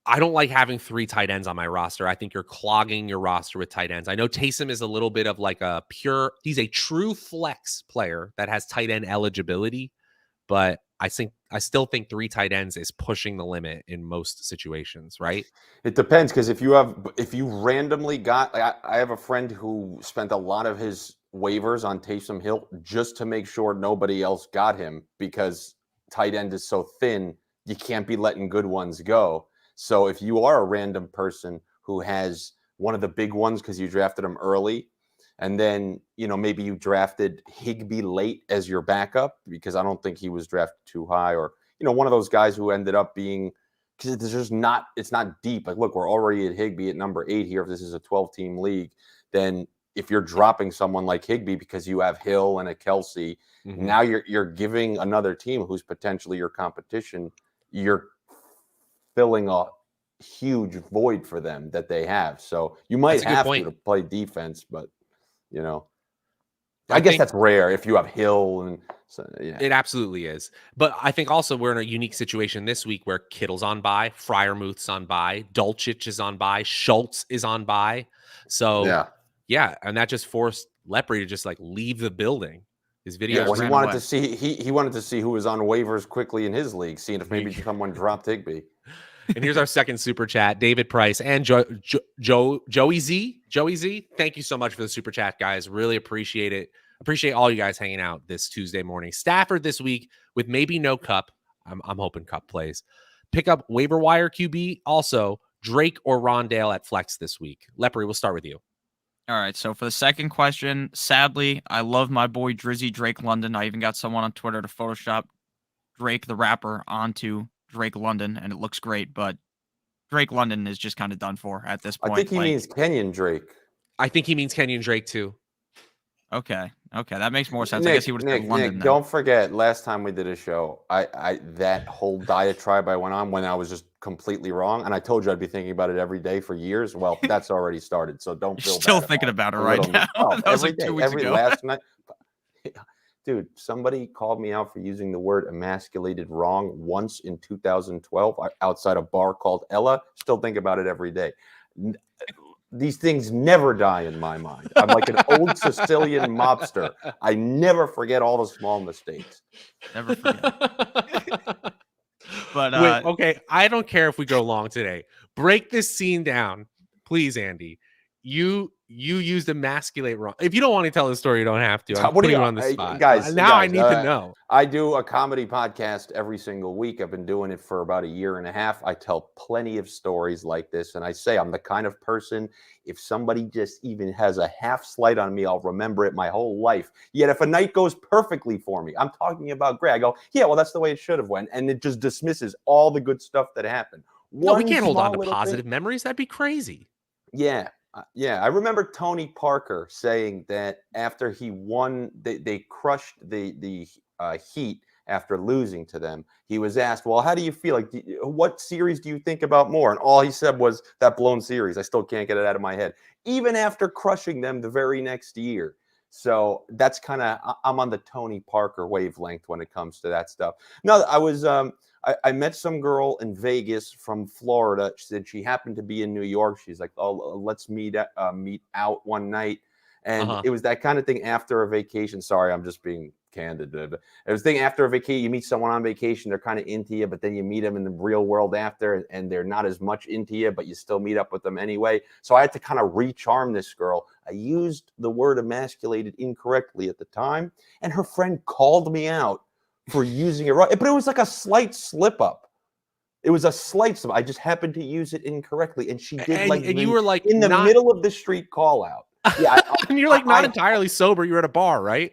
Speaker 1: I don't like having 3 tight ends on my roster. I think you're clogging your roster with tight ends. I know Taysom is a little bit of like he's a true flex player that has tight end eligibility, but I still think 3 tight ends is pushing the limit in most situations, right?
Speaker 2: It depends, because if you randomly got, I have a friend who spent a lot of his waivers on Taysom Hill just to make sure nobody else got him, because tight end is so thin, you can't be letting good ones go. So if you are a random person who has one of the big ones because you drafted him early, and then, maybe you drafted Higbee late as your backup because I don't think he was drafted too high, or, one of those guys who ended up being, because it's not deep. Like, look, we're already at Higbee at number 8 here. If this is a 12-team league, then if you're dropping someone like Higbee because you have Hill and a Kelsey, now you're giving another team who's potentially your competition, you're filling a huge void for them that they have. So you might have to play defense, but I guess that's rare if you have Hill, and
Speaker 1: it absolutely is. But I think also we're in a unique situation this week where Kittle's on bye, Freiermuth's on bye, Dulcich is on bye, Schultz is on bye. So yeah, and that just forced Lepri to just leave the building. His video.
Speaker 2: Well, he wanted to see who was on waivers quickly in his league, seeing if maybe someone dropped Higbee.
Speaker 1: And here's our second super chat, David Price and Joey Z. Joey Z, thank you so much for the super chat, guys. Really appreciate it. Appreciate all you guys hanging out this Tuesday morning. Stafford this week with maybe no Cup. I'm hoping Cup plays. Pick up waiver wire QB. Also, Drake or Rondale at flex this week. Lepri, we'll start with you.
Speaker 3: All right, so for the second question, sadly, I love my boy Drizzy Drake London. I even got someone on Twitter to Photoshop Drake the rapper onto Drake London, and it looks great, but Drake London is just kind of done for at this point.
Speaker 2: I think he means Kenyon Drake.
Speaker 1: I think he means Kenyon Drake too.
Speaker 3: Okay, that makes more sense. I guess he would have said London.
Speaker 2: Nick, don't forget, last time we did a show, I that whole diatribe I went on when I was just completely wrong, and I told you I'd be thinking about it every day for years. Well, that's already started, so don't feel
Speaker 3: still thinking about it right now. That was
Speaker 2: every
Speaker 3: like 2 weeks ago.
Speaker 2: Last night. Dude, somebody called me out for using the word emasculated wrong once in 2012 outside a bar called Ella. Still think about it every day. These things never die in my mind. I'm like an old Sicilian mobster. I never forget all the small mistakes.
Speaker 3: Never forget. But
Speaker 1: wait, okay, I don't care if we go long today. Break this scene down, please, Andy. You used emasculate wrong. If you don't want to tell the story, you don't have to. I'm putting you on the spot.
Speaker 2: Guys,
Speaker 1: I need to know.
Speaker 2: I do a comedy podcast every single week. I've been doing it for about a year and a half. I tell plenty of stories like this, and I say I'm the kind of person, if somebody just even has a half slight on me, I'll remember it my whole life. Yet if a night goes perfectly for me, I'm talking about Greg, I go, yeah, well, that's the way it should have went, and it just dismisses all the good stuff that happened.
Speaker 1: No, we can't hold on to positive memories. That'd be crazy.
Speaker 2: Yeah. I remember Tony Parker saying that after he won, they crushed the Heat after losing to them. He was asked, well, how do you feel? What series do you think about more? And all he said was that blown series. I still can't get it out of my head. Even after crushing them the very next year. So that's kind of, I'm on the Tony Parker wavelength when it comes to that stuff. No, I was, I met some girl in Vegas from Florida. She said she happened to be in New York. She's like, oh, let's meet out one night. And it was that kind of thing after a vacation. Sorry, I'm just being candid. I was thinking after a vacation, you meet someone on vacation, they're kind of into you, but then you meet them in the real world after, and they're not as much into you, but you still meet up with them anyway. So I had to kind of re-charm this girl. I used the word emasculated incorrectly at the time, and her friend called me out for using it right. But it was like a slight slip up. It was a slight slip. I just happened to use it incorrectly, and she did
Speaker 1: and you were like
Speaker 2: in the middle of the street call out. Yeah,
Speaker 1: and you're like not entirely sober. You're at a bar, right?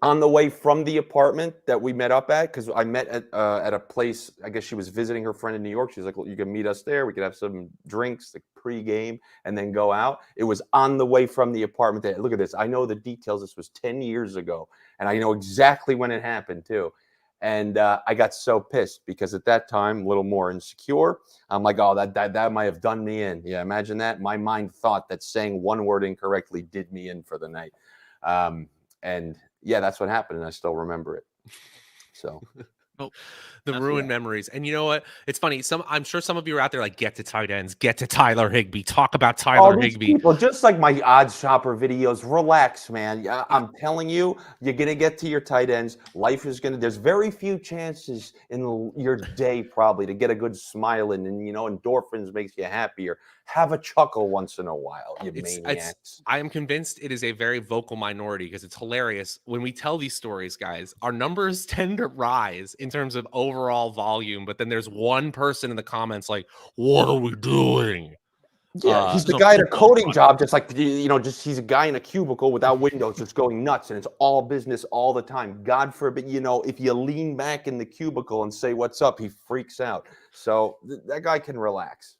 Speaker 2: On the way from the apartment that we met up at, because I met at a place. I guess she was visiting her friend in New York. She's like, well, you can meet us there. We could have some drinks, like pre-game, and then go out. It was on the way from the apartment. That, look at this. I know the details. This was 10 years ago, and I know exactly when it happened too. And I got so pissed because at that time, a little more insecure. I'm like, oh, that might have done me in. Yeah, imagine that. My mind thought that saying one word incorrectly did me in for the night. And yeah, that's what happened, and I still remember it. So,
Speaker 1: the ruined memories. And you know what? It's funny. I'm sure some of you are out there like, get to tight ends, get to Tyler Higbee, talk about Tyler Higbee.
Speaker 2: People, just like my OddsShopper videos, relax, man. I'm telling you, you're gonna get to your tight ends. Life is gonna. There's very few chances in your day probably to get a good smile in, and endorphins makes you happier. Have a chuckle once in a while, you maniacs.
Speaker 1: I am convinced it is a very vocal minority because it's hilarious. When we tell these stories, guys, our numbers tend to rise in terms of overall volume, but then there's one person in the comments like, what are we doing?
Speaker 2: Yeah, he's the guy at a coding job, just like, he's a guy in a cubicle without windows, just going nuts, and it's all business all the time. God forbid, if you lean back in the cubicle and say, what's up, he freaks out. So that guy can relax.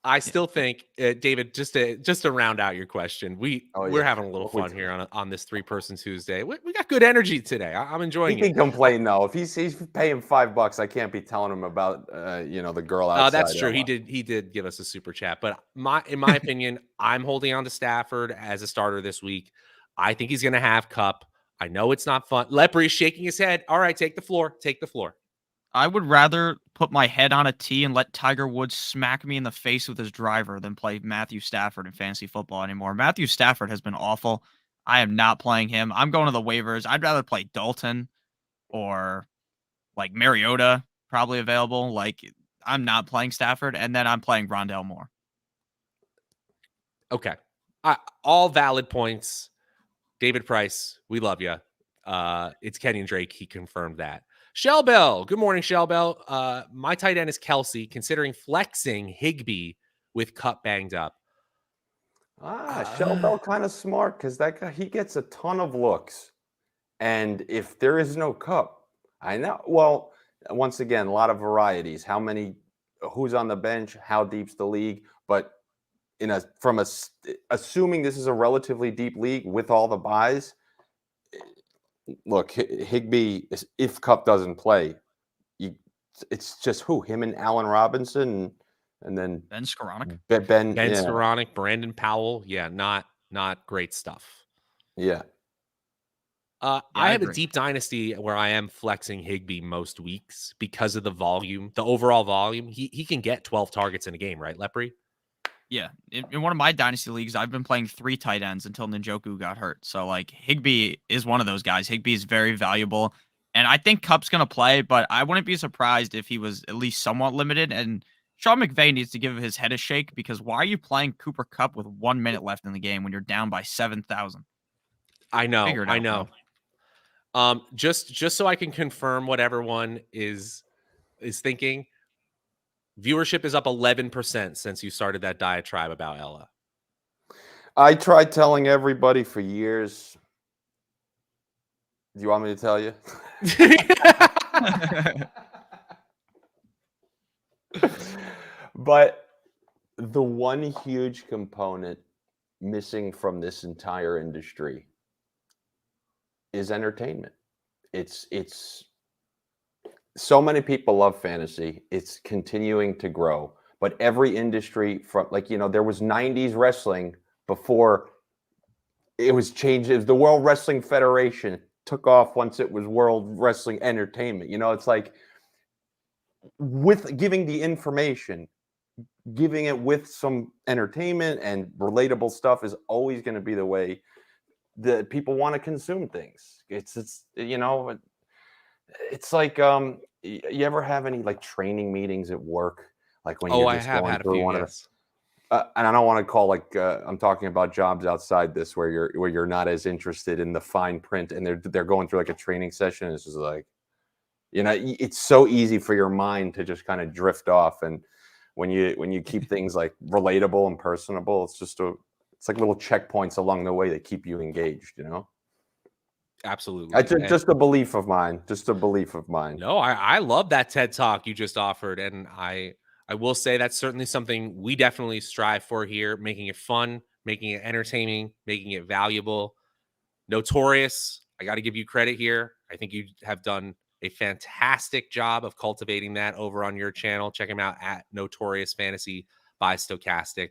Speaker 1: I still think, David, just to round out your question, we're having a little fun here on this 3-person Tuesday. We got good energy today. I'm enjoying it.
Speaker 2: He can complain though. If he's paying $5, I can't be telling him about the girl outside.
Speaker 1: That's true. He did give us a super chat, but in my opinion, I'm holding on to Stafford as a starter this week. I think he's going to have Cup. I know it's not fun. Lepri shaking his head. All right, take the floor. Take the floor.
Speaker 3: I would rather put my head on a tee and let Tiger Woods smack me in the face with his driver than play Matthew Stafford in fantasy football anymore. Matthew Stafford has been awful. I am not playing him. I'm going to the waivers. I'd rather play Dalton or like Mariota, probably available. Like, I'm not playing Stafford, and then I'm playing Rondale Moore.
Speaker 1: Okay. All valid points. David Price, we love you. It's Kenyon Drake. He confirmed that. Shell Bell. Good morning, Shell Bell. My tight end is Kelsey, considering flexing Higbee with Cup banged up.
Speaker 2: Shell Bell kind of smart because that guy, he gets a ton of looks. And if there is no Cup, I know. Well, once again, a lot of varieties. Who's on the bench? How deep's the league? But assuming this is a relatively deep league with all the buys, look, Higbee, if Cup doesn't play, it's just him and Allen Robinson, and then
Speaker 3: Ben Skoranek.
Speaker 2: Ben
Speaker 1: Skoranek, Brandon Powell. Yeah, not great stuff.
Speaker 2: Yeah.
Speaker 1: I have a deep dynasty where I am flexing Higbee most weeks because of the volume, the overall volume. He can get 12 targets in a game, right, Lepri?
Speaker 3: Yeah, in one of my dynasty leagues, I've been playing 3 tight ends until Njoku got hurt. So, like, Higbee is one of those guys. Higbee is very valuable, and I think Cup's going to play, but I wouldn't be surprised if he was at least somewhat limited. And Sean McVay needs to give his head a shake because why are you playing Cooper Kupp with 1 minute left in the game when you're down by 7,000?
Speaker 1: I know. Just so I can confirm what everyone is thinking. Viewership is up 11% since you started that diatribe about Ella.
Speaker 2: I tried telling everybody for years. Do you want me to tell you? But the one huge component missing from this entire industry is entertainment. It's so many people love fantasy. It's continuing to grow, but every industry there was 90s wrestling before it was changed. It was the World Wrestling Federation. It took off once it was World Wrestling Entertainment. It's like with giving the information, giving it with some entertainment and relatable stuff is always going to be the way the people want to consume things. It's it's like you ever have any like training meetings at work, like when you're
Speaker 1: I
Speaker 2: just
Speaker 1: have
Speaker 2: going
Speaker 1: had a
Speaker 2: through
Speaker 1: few,
Speaker 2: one of
Speaker 1: yes.
Speaker 2: and I don't want to call like I'm talking about jobs outside this where you're not as interested in the fine print, and they're going through like a training session. It's just like, it's so easy for your mind to just kind of drift off, and when you keep things like relatable and personable, it's like little checkpoints along the way that keep you engaged.
Speaker 1: Absolutely.
Speaker 2: Just a belief of mine. Just a belief of mine.
Speaker 1: No, I love that TED Talk you just offered. And I will say that's certainly something we definitely strive for here, making it fun, making it entertaining, making it valuable. Notorious, I got to give you credit here. I think you have done a fantastic job of cultivating that over on your channel. Check him out at Notorious Fantasy by Stokastic.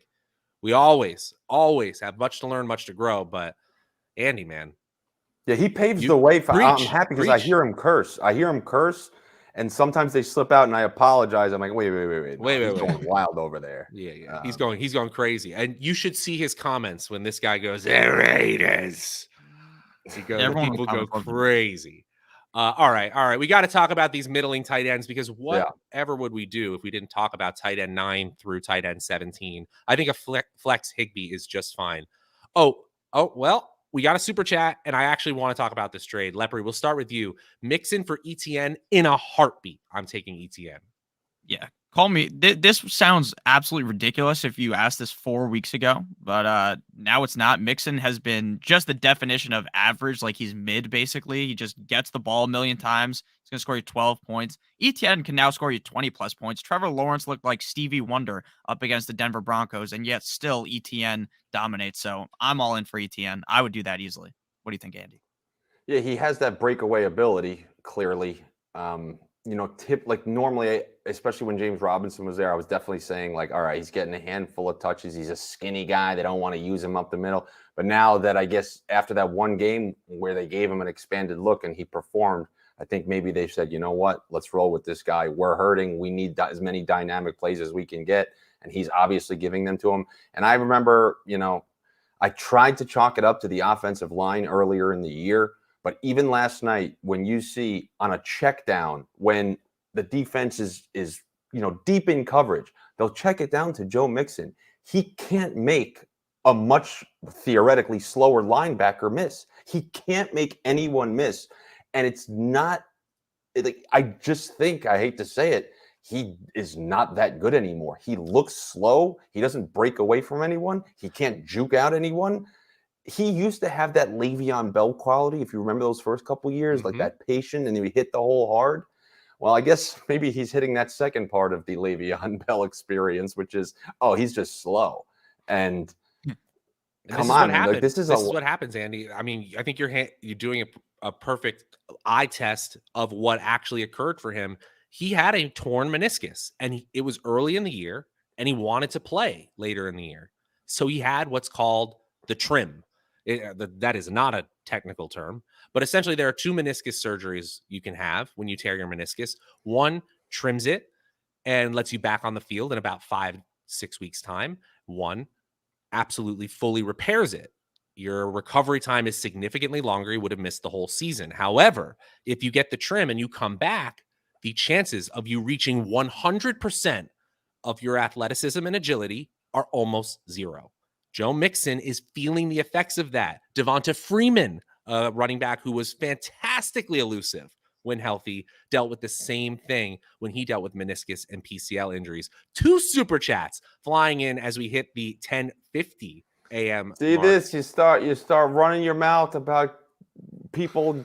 Speaker 1: We always have much to learn, much to grow. But Andy, man,
Speaker 2: Yeah, he paves the way for. I'm
Speaker 1: preach,
Speaker 2: happy because I hear him curse. And sometimes they slip out, and I apologize. I'm like, wait. He's going wild over there.
Speaker 1: Yeah. He's going crazy. And you should see his comments when this guy goes, "The Raiders." People go crazy. All right. We got to talk about these middling tight ends, because whatever would we do if we didn't talk about tight end 9 through tight end 17? I think a flex Higbee is just fine. Oh, well, we got a super chat, and I actually want to talk about this trade. Lepri, we'll start with you. Mixon for ETN in a heartbeat. I'm taking ETN.
Speaker 3: Yeah. Call me. This sounds absolutely ridiculous if you asked this 4 weeks ago, but now it's not. Mixon has been just the definition of average. Like, he's mid, basically. He just gets the ball a million times. He's going to score you 12 points. ETN can now score you 20-plus points. Trevor Lawrence looked like Stevie Wonder up against the Denver Broncos, and yet still ETN dominates. So I'm all in for ETN. I would do that easily. What do you think, Andy?
Speaker 2: Yeah, he has that breakaway ability, clearly. Normally, especially when James Robinson was there, I was definitely saying like, all right, he's getting a handful of touches. He's a skinny guy. They don't want to use him up the middle. But now that I guess after that one game where they gave him an expanded look and he performed, I think maybe they said, you know what, let's roll with this guy. We're hurting. We need as many dynamic plays as we can get. And he's obviously giving them to him. And I remember, I tried to chalk it up to the offensive line earlier in the year. But even last night, when you see on a check down, when the defense is deep in coverage, they'll check it down to Joe Mixon. He can't make a much theoretically slower linebacker miss. He can't make anyone miss. And it's not like, I just think, I hate to say it, he is not that good anymore. He looks slow. He doesn't break away from anyone. He can't juke out anyone. He used to have that Le'Veon Bell quality, if you remember those first couple of years, like that patient, and then he hit the hole hard. Well, I guess maybe he's hitting that second part of the Le'Veon Bell experience, which is, he's just slow. And come on, like, this is
Speaker 1: what happens, Andy. I mean, I think you're doing a perfect eye test of what actually occurred for him. He had a torn meniscus, and it was early in the year, and he wanted to play later in the year. So he had what's called the trim. That is not a technical term, but essentially there are 2 meniscus surgeries you can have when you tear your meniscus. One trims it and lets you back on the field in about 5-6 weeks time. One absolutely fully repairs it. Your recovery time is significantly longer. You would have missed the whole season. However, if you get the trim and you come back, the chances of you reaching 100% of your athleticism and agility are almost zero. Joe Mixon is feeling the effects of that. Devonta Freeman, running back who was fantastically elusive when healthy, dealt with the same thing when he dealt with meniscus and PCL injuries. 2 super chats flying in as we hit the 10:50 a.m.
Speaker 2: See
Speaker 1: mark.
Speaker 2: this? You start running your mouth about people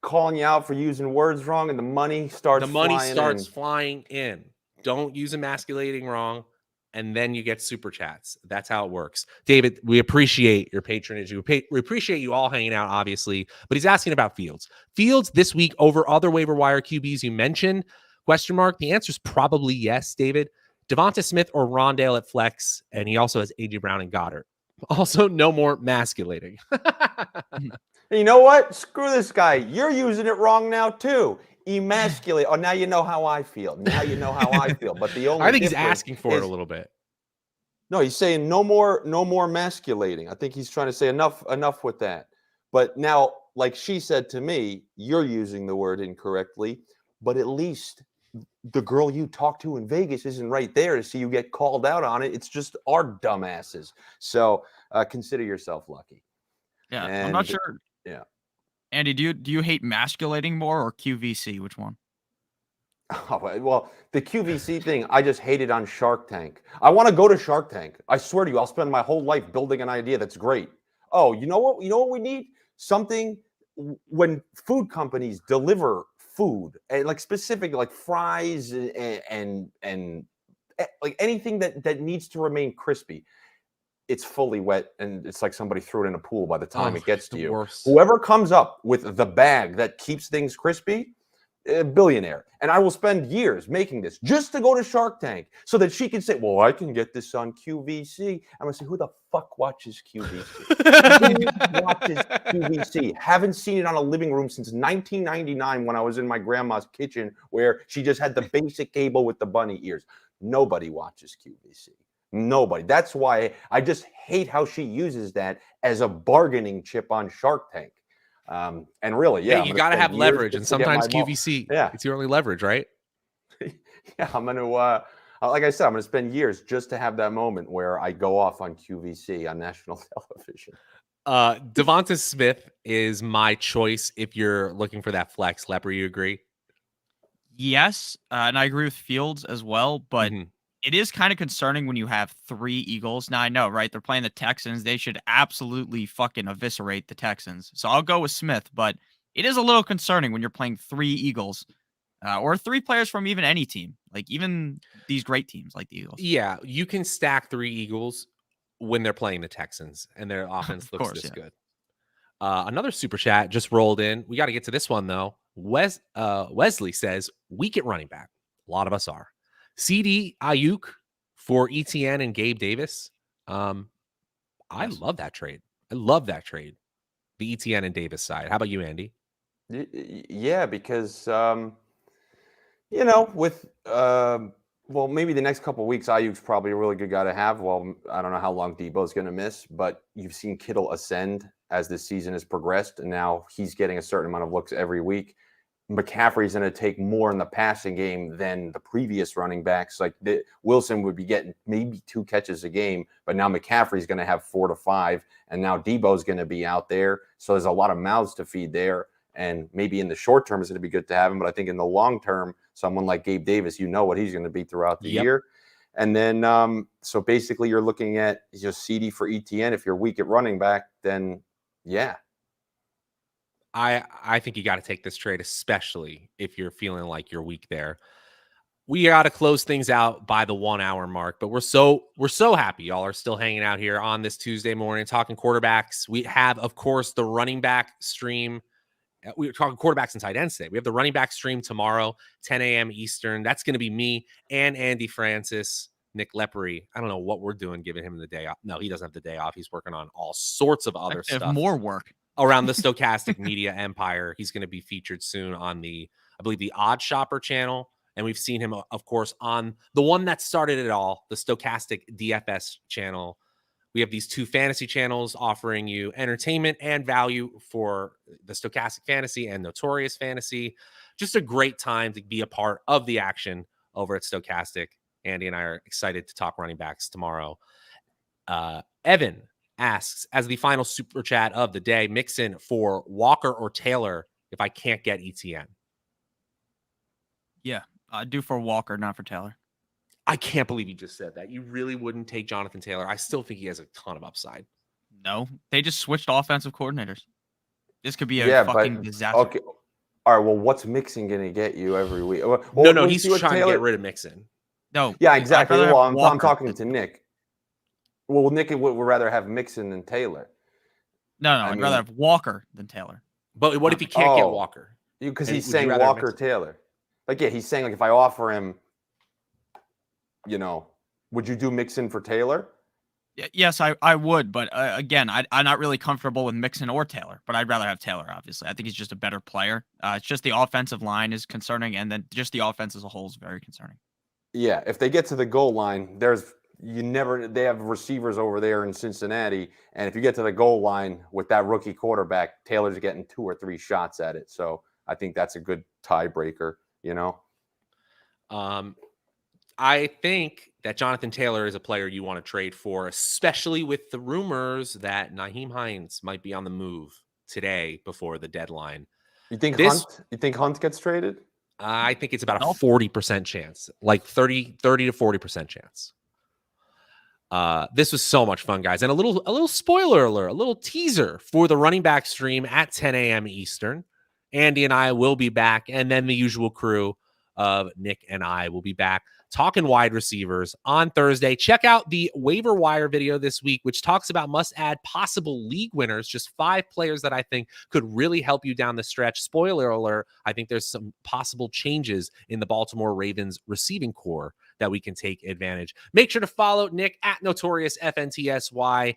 Speaker 2: calling you out for using words wrong, and the money starts
Speaker 1: flying in. Don't use emasculating wrong. And then you get super chats. That's how it works. David, we appreciate your patronage. We appreciate you all hanging out, obviously. But he's asking about Fields. Fields this week over other waiver wire QBs you mentioned? Question mark. The answer is probably yes, David. Devonta Smith or Rondale at flex. And he also has A.J. Brown and Goddard. Also, no more masculating.
Speaker 2: You know what? Screw this guy. You're using it wrong now, too. Emasculate. Oh, now you know how I feel. But the only
Speaker 1: I think he's asking for it a little bit.
Speaker 2: No, he's saying no more emasculating. I think he's trying to say enough with that. But now, like she said to me, you're using the word incorrectly, but at least the girl you talk to in Vegas isn't right there to see you get called out on it. It's just our dumbasses. So consider yourself lucky.
Speaker 3: Yeah, I'm
Speaker 2: And
Speaker 3: not sure.
Speaker 2: yeah.
Speaker 3: Andy, do you hate masculating more or QVC? Which one?
Speaker 2: Oh, well, the QVC thing, I just hate it on Shark Tank. I want to go to Shark Tank. I swear to you, I'll spend my whole life building an idea that's great. Oh, you know what? You know what we need? Something when food companies deliver food, and like specific, like fries and like anything that needs to remain crispy. It's fully wet, and it's like somebody threw it in a pool by the time it gets to you.
Speaker 1: Worst.
Speaker 2: Whoever comes up with the bag that keeps things crispy, a billionaire. And I will spend years making this just to go to Shark Tank so that she can say, well, I can get this on QVC. I'm going to say, who the fuck watches QVC? Who watches QVC? Haven't seen it on a living room since 1999 when I was in my grandma's kitchen where she just had the basic cable with the bunny ears. Nobody watches QVC. Nobody. That's why I just hate how she uses that as a bargaining chip on Shark Tank. And really, yeah,
Speaker 1: you got to have leverage, and sometimes QVC, it's your only leverage, right?
Speaker 2: Yeah, I'm going to, like I said, I'm going to spend years just to have that moment where I go off on QVC on national television.
Speaker 1: Devonta Smith is my choice if you're looking for that flex. Lepri, you agree?
Speaker 3: Yes, and I agree with Fields as well, but it is kind of concerning when you have 3 Eagles. Now, I know, right? They're playing the Texans. They should absolutely fucking eviscerate the Texans. So I'll go with Smith, but it is a little concerning when you're playing 3 Eagles or 3 players from even any team, like even these great teams like the Eagles.
Speaker 1: Yeah, you can stack 3 Eagles when they're playing the Texans and their offense looks this good. Another super chat just rolled in. We got to get to this one, though. Wesley says, weak at running back. A lot of us are. CD Ayuk for ETN and Gabe Davis. I love that trade. I love that trade. The ETN and Davis side. How about you, Andy?
Speaker 2: Yeah, because with well, maybe the next couple of weeks, Ayuk's probably a really good guy to have. Well, I don't know how long Debo's going to miss, but you've seen Kittle ascend as this season has progressed, and now he's getting a certain amount of looks every week. McCaffrey's going to take more in the passing game than the previous running backs. Like Wilson would be getting maybe 2 catches a game, but now McCaffrey's going to have 4 to 5, and now Debo's going to be out there. So there's a lot of mouths to feed there. And maybe in the short term, it's going to be good to have him. But I think in the long term, someone like Gabe Davis, you know what he's going to be throughout the year. And then, so basically you're looking at just CD for ETN. If you're weak at running back, then yeah.
Speaker 1: I think you got to take this trade, especially if you're feeling like you're weak there. We got to close things out by the 1 hour mark, but we're so happy y'all are still hanging out here on this Tuesday morning talking quarterbacks. We have, of course, the running back stream. We were talking quarterbacks and tight ends today. We have the running back stream tomorrow, 10 a.m. Eastern. That's going to be me and Andy Francess, Nick Lepri. I don't know what we're doing, giving him the day off. No, he doesn't have the day off. He's working on all sorts of other stuff.
Speaker 3: More work
Speaker 1: around the Stokastic media empire. He's going to be featured soon on I believe the OddsShopper channel. And we've seen him, of course, on the one that started it all, the Stokastic DFS channel. We have these 2 fantasy channels offering you entertainment and value for the Stokastic Fantasy and Notorious Fantasy. Just a great time to be a part of the action over at Stokastic. Andy and I are excited to talk running backs tomorrow. Evan asks, as the final super chat of the day, Mixon for Walker or Taylor if I can't get ETN.
Speaker 3: Yeah, I do for Walker, not for Taylor.
Speaker 1: I can't believe you just said that. You really wouldn't take Jonathan Taylor. I still think he has a ton of upside.
Speaker 3: No, they just switched offensive coordinators. This could be a fucking disaster.
Speaker 2: Okay. All right, well, what's Mixon going to get you every week? Well,
Speaker 1: no, he's trying to get rid of Mixon.
Speaker 3: No.
Speaker 2: Yeah, exactly. Well, I'm talking to Nick. Well, Nick would rather have Mixon than Taylor.
Speaker 3: No, I'd rather have Walker than Taylor.
Speaker 1: But what if he can't get Walker?
Speaker 2: Because he's saying Walker Taylor. Like, yeah, he's saying, like, if I offer him, would you do Mixon for Taylor?
Speaker 3: Yes, I would. But again, I'm not really comfortable with Mixon or Taylor. But I'd rather have Taylor, obviously. I think he's just a better player. It's just the offensive line is concerning. And then just the offense as a whole is very concerning.
Speaker 2: Yeah, if they get to the goal line, they have receivers over there in Cincinnati. And if you get to the goal line with that rookie quarterback, Taylor's getting 2 or 3 shots at it. So I think that's a good tiebreaker, you know?
Speaker 1: I think that Jonathan Taylor is a player you want to trade for, especially with the rumors that Nyheim Hines might be on the move today before the deadline.
Speaker 2: You think Hunt gets traded?
Speaker 1: I think it's about a 40% chance, like 30 to 40% chance. This was so much fun, guys. And a little spoiler alert, a little teaser for the running back stream at 10 a.m. Eastern. Andy and I will be back, and then the usual crew of Nick and I will be back talking wide receivers on Thursday. Check out the waiver wire video this week, which talks about must-add possible league winners, just 5 players that I think could really help you down the stretch. Spoiler alert, I think there's some possible changes in the Baltimore Ravens receiving core that we can take advantage. Make sure to follow Nick at Notorious FNTSY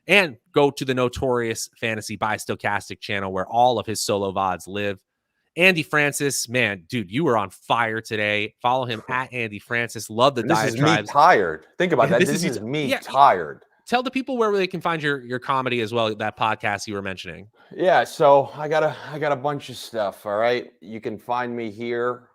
Speaker 1: and go to the Notorious Fantasy by Stokastic channel where all of his solo VODs live. Andy Francess, man, dude, you were on fire today. Follow him at Andy Francess. Love the diatribes.
Speaker 2: This is me tired. Think about that. This is me tired.
Speaker 1: Tell the people where they can find your comedy as well, that podcast you were mentioning.
Speaker 2: Yeah, so I got a bunch of stuff, all right? You can find me here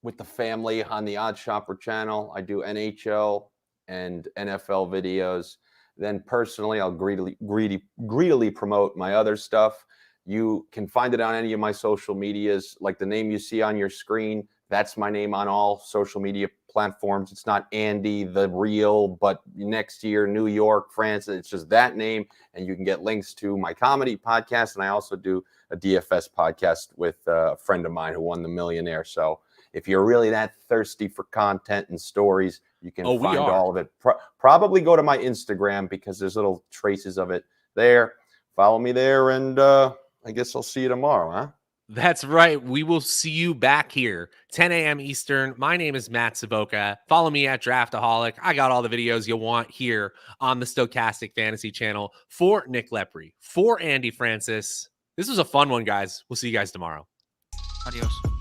Speaker 2: with the family on the OddsShopper channel. I do NHL and NFL videos. Then personally, I'll greedily promote my other stuff. You can find it on any of my social medias, like the name you see on your screen. That's my name on all social media platforms. It's not Andy the real, but next year, New York, France. It's just that name. And you can get links to my comedy podcast. And I also do a DFS podcast with a friend of mine who won The Millionaire. So if you're really that thirsty for content and stories, you can find all of it. Probably go to my Instagram because there's little traces of it there. Follow me there, and I guess I'll see you tomorrow, huh?
Speaker 1: That's right. We will see you back here, 10 a.m. Eastern. My name is Matt Savoca. Follow me at Draftaholic. I got all the videos you'll want here on the Stokastic Fantasy channel. For Nick Lepri, for Andy Francess. This was a fun one, guys. We'll see you guys tomorrow.
Speaker 3: Adios.